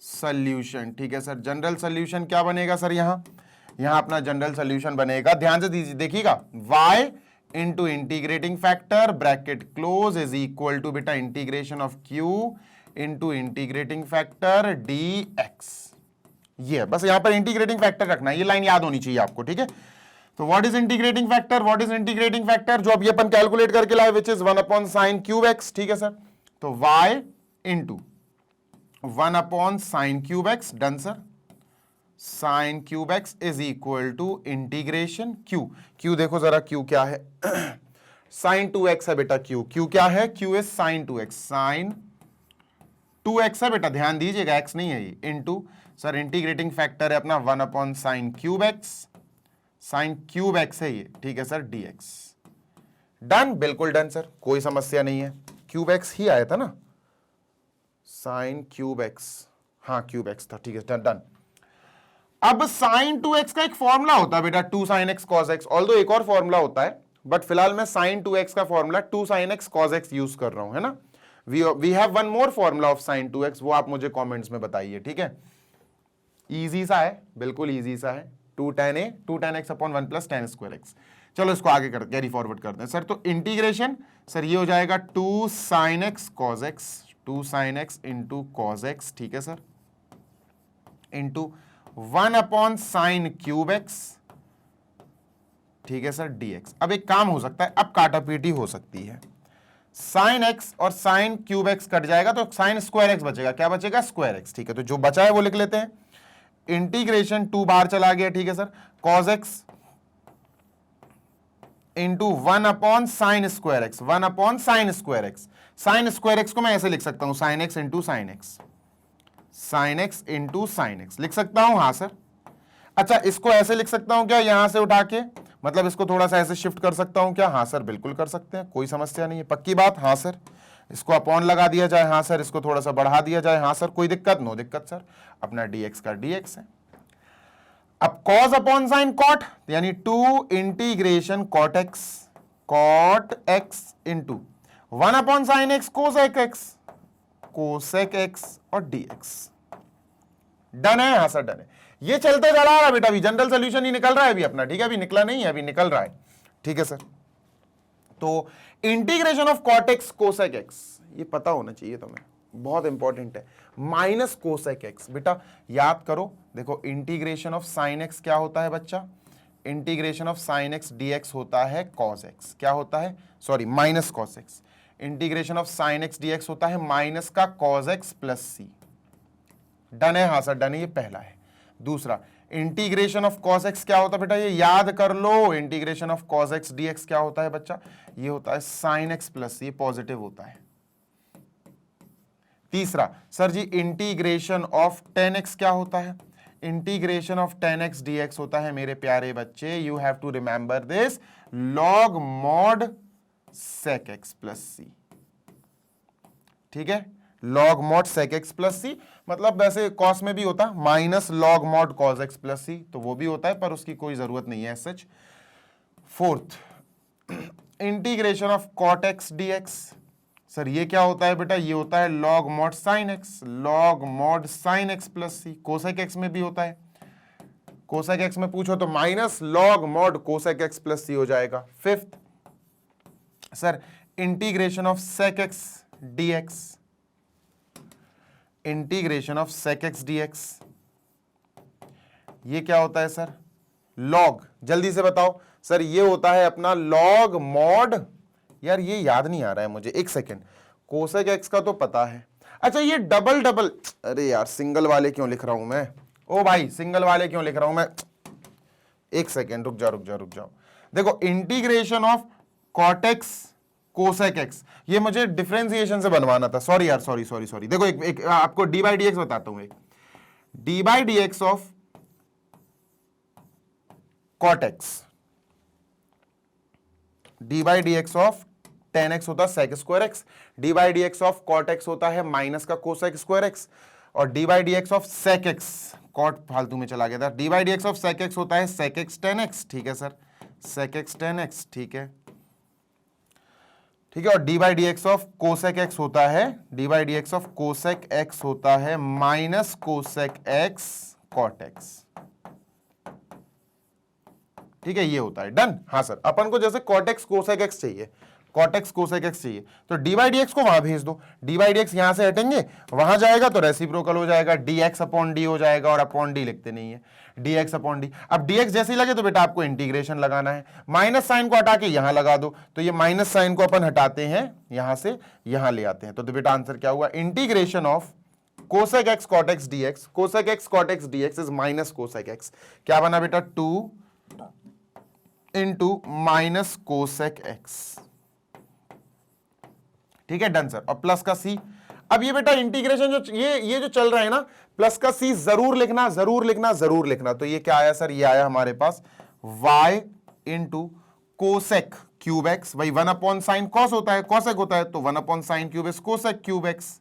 सॉल्यूशन। ठीक है सर, जनरल सॉल्यूशन क्या बनेगा सर? यहां अपना जनरल सॉल्यूशन बनेगा, ध्यान से देखिएगा, y into integrating factor bracket close is equal to बेटा integration of q into integrating factor dx। ये बस यहां पर इंटीग्रेटिंग फैक्टर रखना है, ये लाइन याद होनी चाहिए आपको। ठीक है, तो what is integrating factor? What is integrating factor जो अभी अपन कैलकुलेट करके लाए, which is 1/sin cube x. ठीक है सर, तो y into 1/sin cube x, done sir. Sine cube x is equal to integration q देखो जरा, q क्या है? साइन 2x है बेटा, q क्या है? q is sign 2x, sign 2x है बेटा, ध्यान दीजिएगा, x नहीं है ये, इंटू सर इंटीग्रेटिंग फैक्टर है अपना 1/sin cube x, sine cube x है ये। ठीक है सर, dx। डन, बिल्कुल डन सर, कोई समस्या नहीं है। क्यूब एक्स ही आया था ना, साइन क्यूब एक्स, हाँ क्यूब एक्स था। ठीक है, डन। अब साइन 2x का एक फॉर्मूला होता है बेटा, 2sin x cos x, although एक और फॉर्मूला होता है, बट फिलहाल मैं साइन 2x का formula 2sin x cos x use कर रहा हूं, है ना? We have one more formula of sine 2x, वो आप मुझे कमेंट्स में बताइए। ठीक है, इजी सा है, बिल्कुल इजी सा है। 2tan x upon 1 + tan square x। चलो इसको आगे कर कैरी फॉरवर्ड करते हैं सर। तो इंटीग्रेशन सर ये हो जाएगा 2sin x cos x, 2sin x into cos x। ठीक है sir, into 1/sin cube x. ठीक है सर, dx। अब एक काम हो सकता है, अब काटापीटी हो सकती है, साइन एक्स और साइन क्यूब एक्स कट जाएगा तो साइन स्क्वायर एक्स बचेगा। क्या बचेगा? Square x. ठीक है, तो जो बचा है वो लिख लेते हैं, इंटीग्रेशन 2 बार चला गया। ठीक है sir, cos x into 1/sin square x, 1/sin square x. Sign square x को मैं ऐसे लिख सकता हूं, sine x into sine x, sine x into sine x लिख सकता हूं। हाँ सर। अच्छा, इसको ऐसे लिख सकता हूं क्या, यहां से उठा के, मतलब इसको थोड़ा सा ऐसे शिफ्ट कर सकता हूं क्या? हाँ सर, बिल्कुल कर सकते हैं, कोई समस्या नहीं है, पक्की बात। हाँ सर, इसको अपॉन लगा दिया जाए। हाँ सर, इसको थोड़ा सा बढ़ा दिया जाए। हाँ सर, कोई दिक्कत? नो दिक्कत सर, अपना dx का dx है। अब cos अपॉन साइन कॉट, यानी 2 integration cot x into 1/sin x cosec x, cosec x और dx। डन है? हाँ सर, डन है। ये चलते चला रहा है बेटा, अभी जनरल सॉल्यूशन ही निकल रहा है अभी अपना। ठीक है, अभी निकला नहीं है, अभी निकल रहा है। ठीक है सर, तो integration of cot x cosec x, ये पता होना चाहिए तुम्हें, बहुत इंपॉर्टेंट है। माइनस कोसेक एक्स, बेटा याद करो, देखो इंटीग्रेशन ऑफ साइन एक्स क्या होता है बच्चा? Integration of sine x d x होता है कॉस एक्स, क्या होता है, sorry minus cos x. Integration of sine x d x होता है माइनस का कॉस एक्स प्लस सी। डन है, हाँ सर डन है, ये पहला है। दूसरा, इंटीग्रेशन ऑफ कॉस एक्स क्या होता है बेटा, ये याद कर लो। Integration of cos x d x क्या होता है बच्चा, ये होता है sine x plus c, positive होता है। तीसरा, sir ji integration of tan x क्या होता है, integration of tan x d x होता है मेरे प्यारे बच्चे, you have to remember this, log mod sec x plus c. ठीक है, log mod sec x plus c, मतलब वैसे कॉस में भी होता minus log mod cos x plus c, तो वो भी होता है पर उसकी कोई जरूरत नहीं है सच। Fourth, integration of cot x d x, sir ये क्या होता है बेटा, ये होता है log mod sine x, log mod sine x plus c. Cosec x में भी होता है, कोसेक एक्स में पूछो तो minus log mod cosec x plus c हो जाएगा। Fifth, sir integration of sec x d x, integration of sec x d x, ये क्या होता है सर, लॉग, जल्दी से बताओ सर, ये होता है अपना लॉग मॉड, यार ये याद नहीं आ रहा है मुझे, एक सेकेंड, कोसेक एक्स का तो पता है। अच्छा ये डबल डबल, अरे यार सिंगल वाले क्यों लिख रहा हूं मैं, ओ भाई सिंगल वाले क्यों लिख रहा हूं मैं, एक सेकेंड रुक जाओ। देखो integration of cot x cosec x, ये मुझे डिफरेंशिएशन से बनवाना था, सॉरी यार, सॉरी। देखो एक आपको डी बाई डी एक्स बताता हूं, एक d by d x of cot x, d by d x of tan x होता है sec square x, d by d x of cot x होता है माइनस का कोसेक स्क्वायर एक्स, और d by d x of sec x, cot फालतू में चला गया था, d by d x of sec x होता है सेक एक्स टेन एक्स, ठीक है sir, sec x tan x, ठीक है, और d by d x of cosec x होता है, d by d x of cosec x होता है minus cosec x cot x, ठीक है, ये होता है। डन, हाँ सर, अपन को जैसे कॉट एक्स कोसेक एक्स चाहिए, कॉट एक्स कोसेक एक्स चाहिए, तो डी बाई डी एक्स को वहां भेज दो, डी बाई डी एक्स यहां से हटेंगे, वहां जाएगा तो रेसिप्रोकल हो जाएगा, डी एक्स अपॉन डी हो जाएगा, और अपॉन डी लिखते नहीं है, डी एक्स अपॉन डी। अब डी एक्स जैसे लगे तो बेटा आपको इंटीग्रेशन लगाना है, माइनस साइन को हटा के यहां लगा दो, तो ये माइनस साइन को अपन हटाते हैं यहां से यहां ले आते हैं, तो बेटा आंसर क्या हुआ, integration of cosec x cot x d x, cosec x cot x d x is minus cosec x, क्या बना बेटा 2 इंटू माइनस कोसेक एक्स, ठीक है, डन सर। और प्लस का सी, अब ये बेटा इंटीग्रेशन जो ये जो चल रहा है ना, प्लस का सी जरूर लिखना, तो ये क्या आया सर, ये आया हमारे पास y into cosec cube x, भाई 1 अपॉन साइन कॉस होता है, कॉसेक होता है, तो 1 upon sine cube x cosec cube x,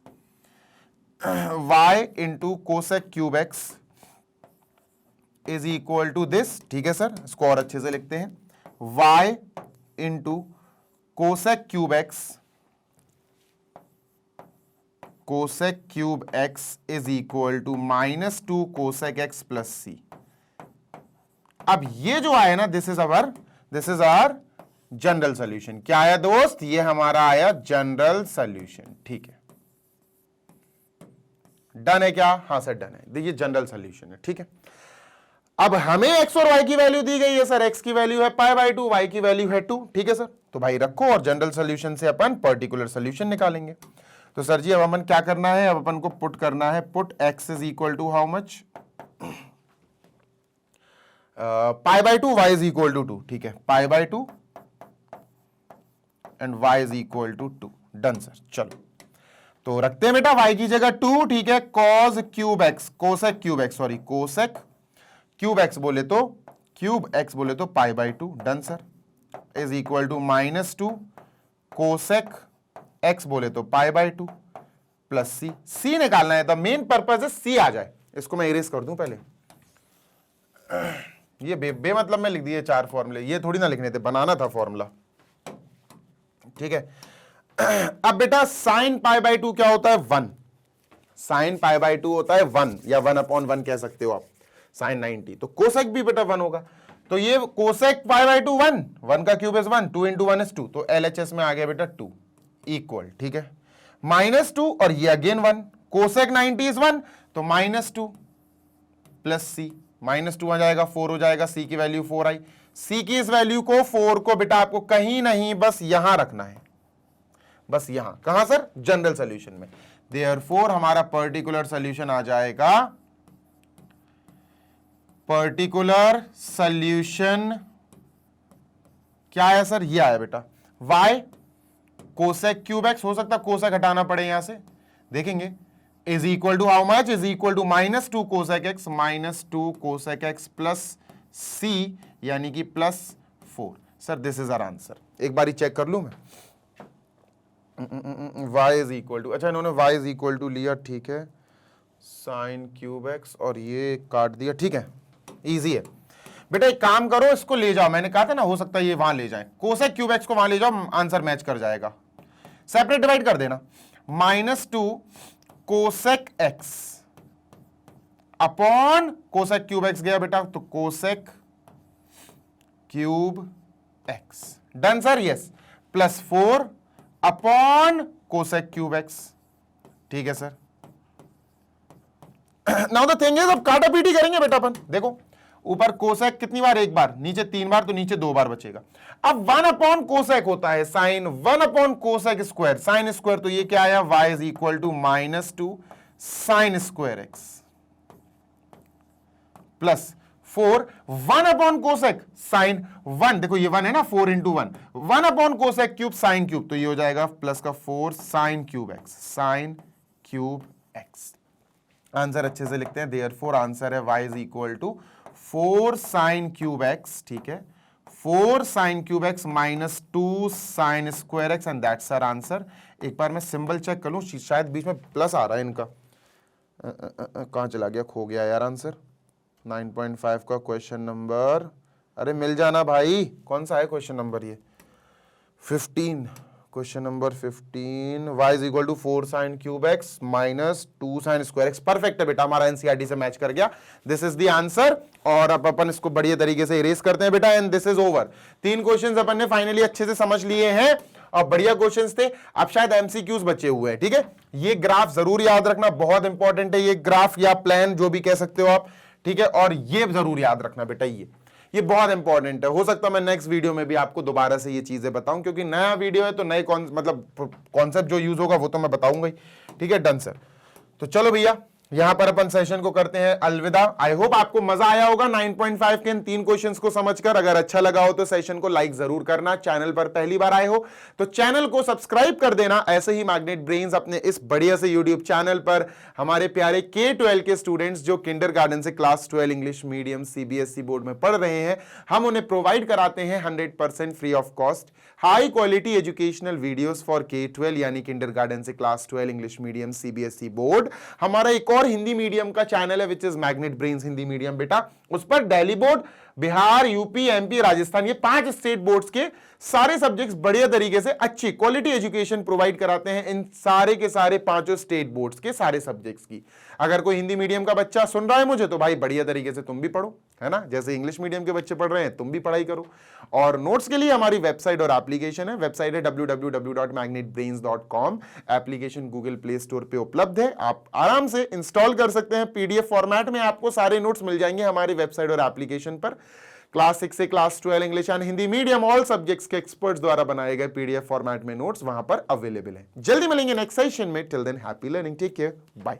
y into cosec cube x is equal to this, ठीक है सर, इसको और अच्छे से लिखते हैं, y into cosec cube x, cosec cube x is equal to -2 cosec x plus c. अब ये जो आया ना, this is our general solution, क्या आया दोस्त, ये हमारा आया जनरल सॉल्यूशन, ठीक है, डन है क्या, हाँ सर डन है, देखिए जनरल सॉल्यूशन है, ठीक है। अब हमें x और y की वैल्यू दी गई है सर, x की वैल्यू है π/2, y की वैल्यू है 2, ठीक है सर, तो भाई रखो, और जनरल सॉल्यूशन से अपन पर्टिकुलर सॉल्यूशन निकालेंगे। तो सर जी अब अपन क्या करना है, अब अपन को पुट करना है, put x is equal to how much, π/2, y is equal to 2, ठीक है, π/2 and y is equal to 2, done sir. चलो तो रखते हैं बेटा y की जगह 2, ठीक है, cos cube x, cosec cube x, sorry cosec cube x बोले तो क्यूब एक्स बोले तो π/2, done sir, is equal to -2 cosec x बोले तो π/2 प्लस सी, सी निकालना है, द मेन पर्पज है सी आ जाए, इसको मैं इरेज कर दूं पहले, ये बेमतलब में लिख दिए 4 फॉर्मूले, ये थोड़ी ना लिखने थे, बनाना था फॉर्मूला, ठीक है। अब बेटा साइन π/2 क्या होता है, 1, साइन π/2 होता है 1, या 1/1 कह सकते हो आप, साइन 90, तो कोसेक भी बेटा 1 होगा, तो ये कोसेक π/2 1 का क्यूब इज 1, 2 इंटू 1 इज 2, तो LHS में आ गया बेटा 2 इक्वल, ठीक है, -2 और ये अगेन 1, कोसेक 90 इज 1, तो -2 प्लस सी, -2 आ जाएगा, 4 हो जाएगा, c की वैल्यू 4 आई। c की इस वैल्यू को 4 को बेटा आपको कहीं नहीं बस यहां रखना है, बस यहां। कहां सर? जनरल सॉल्यूशन में। देयरफॉर हमारा पर्टिकुलर सॉल्यूशन आ जाएगा, पर्टिकुलर सॉल्यूशन क्या है सर? ये आया बेटा y कोसेक क्यूब एक्स, हो सकता है कोसेक हटाना पड़े यहां से, देखेंगे, is equal to how much? Is equal to -2 cosec x, -2 cosec x plus c यानी कि +4। Sir this is our answer. एक बारी चेक कर लूं मैं, y इज इक्वल टू, अच्छा इन्होंने y इज इक्वल टू लिया, ठीक है, साइन क्यूब एक्स और ये काट दिया, ठीक है, इजी है बेटा। एक काम करो, इसको ले जाओ, मैंने कहा था ना हो सकता है ये वहां ले जाए, कोसेक क्यूब एक्स को वहां ले जाओ, आंसर मैच कर जाएगा। सेपरेट डिवाइड कर देना, -2 cosec x upon cosec cube x गया बेटा, तो cosec cube x, done sir, yes, +4 upon cosec cube x, ठीक है sir. Now the thing is, अब काटा पीटी करेंगे बेटा अपन, देखो ऊपर कोसेक कितनी बार? एक बार, नीचे 3 बार, तो नीचे 2 बार बचेगा। अब 1 अपॉन कोसेक होता है sine 1 upon cosec square, sine square, तो ये क्या आया? y is equal to -2 sine square x plus 4 1 upon cosec sine 1, देखो ये 1 है ना, 4 × 1, 1 upon cosec cube sine cube, तो ये हो जाएगा प्लस का 4 sine cube x, sine cube x. Answer अच्छे से लिखते हैं, देयरफॉर आंसर है y is equal to 4 sine cube x, ठीक है, 4 sine cube x -2 sine square x, and that's our answer. एक बार मैं सिंबल चेक कर लूं, शायद बीच में प्लस आ रहा है इनका, कहां चला गया? खो गया यार आंसर। 9.5 का क्वेश्चन नंबर, अरे मिल जाना भाई, कौन सा है क्वेश्चन नंबर? ये 15, question number 15, y is equal to 4 sine cube x -2 sine square x. Perfect है बेटा, हमारा एनसीईआरटी से मैच कर गया, दिस इज द आंसर। और अब अपन इसको बढ़िया तरीके से इरेज करते हैं बेटा, and this is over. 3 questions अपन ने फाइनली अच्छे से समझ लिए हैं और बढ़िया क्वेश्चंस थे। अब शायद एमसीक्यूज बचे हुए हैं, ठीक है। ये ग्राफ जरूर याद रखना, बहुत इंपॉर्टेंट है ये ग्राफ या प्लान, जो भी कह सकते हो आप, ठीक है। और ये जरूर याद रखना बेटा, ये बहुत इंपॉर्टेंट है। हो सकता है मैं नेक्स्ट वीडियो में भी आपको दोबारा से ये चीजें बताऊं, क्योंकि नया वीडियो है तो नए मतलब कॉन्सेप्ट जो यूज होगा वो तो मैं बताऊंगा ही, ठीक है। डन सर, तो चलो भैया यहां पर अपन सेशन को करते हैं अलविदा। आई होप आपको मजा आया होगा 9.5 के इन 3 क्वेश्चंस को समझकर। अगर अच्छा लगा हो तो सेशन को लाइक जरूर करना, चैनल पर पहली बार आए हो तो चैनल को सब्सक्राइब कर देना। ऐसे ही मैग्नेट ब्रेन्स अपने इस बढ़िया से यूट्यूब चैनल पर हमारे प्यारे K-12 के स्टूडेंट्स जो किंडरगार्टन से class 12 English medium CBSE board में पढ़ रहे हैं, हम उन्हें प्रोवाइड कराते हैं 100% free of cost high quality educational videos for K-12 यानी किंडरगार्टन से class 12 English medium CBSE board. हमारा एक और हिंदी मीडियम का चैनल है which is magnet brains Hindi medium बेटा, उस पर Delhi board, Bihar, UP, MP, Rajasthan, ये 5 स्टेट बोर्ड्स के सारे सब्जेक्ट्स बढ़िया तरीके से अच्छी क्वालिटी एजुकेशन प्रोवाइड कराते हैं इन सारे के सारे 5 स्टेट बोर्ड्स के सारे सब्जेक्ट्स की। अगर कोई हिंदी मीडियम का बच्चा सुन रहा है मुझे, तो भाई बढ़िया तरीके से तुम भी पढ़ो, है ना, जैसे इंग्लिश मीडियम के बच्चे पढ़ रहे हैं तुम भी पढ़ाई करो। और नोट्स के लिए हमारी वेबसाइट और एप्लीकेशन है, वेबसाइट है www.magnetbrains.com। Application Google play store पे उपलब्ध है, आप आराम से इंस्टॉल कर सकते हैं। PDF फॉर्मेट में आपको सारे नोट्स मिल जाएंगे हमारी वेबसाइट और एप्लीकेशन पर। क्लास 6 से class 12 English and Hindi medium all subjects के एक्सपर्ट्स द्वारा बनाए गए PDF फॉर्मेट में नोट्स वहां पर अवेलेबल है। जल्दी मिलेंगे नेक्स्ट सेशन में, till then happy learning, take care, bye.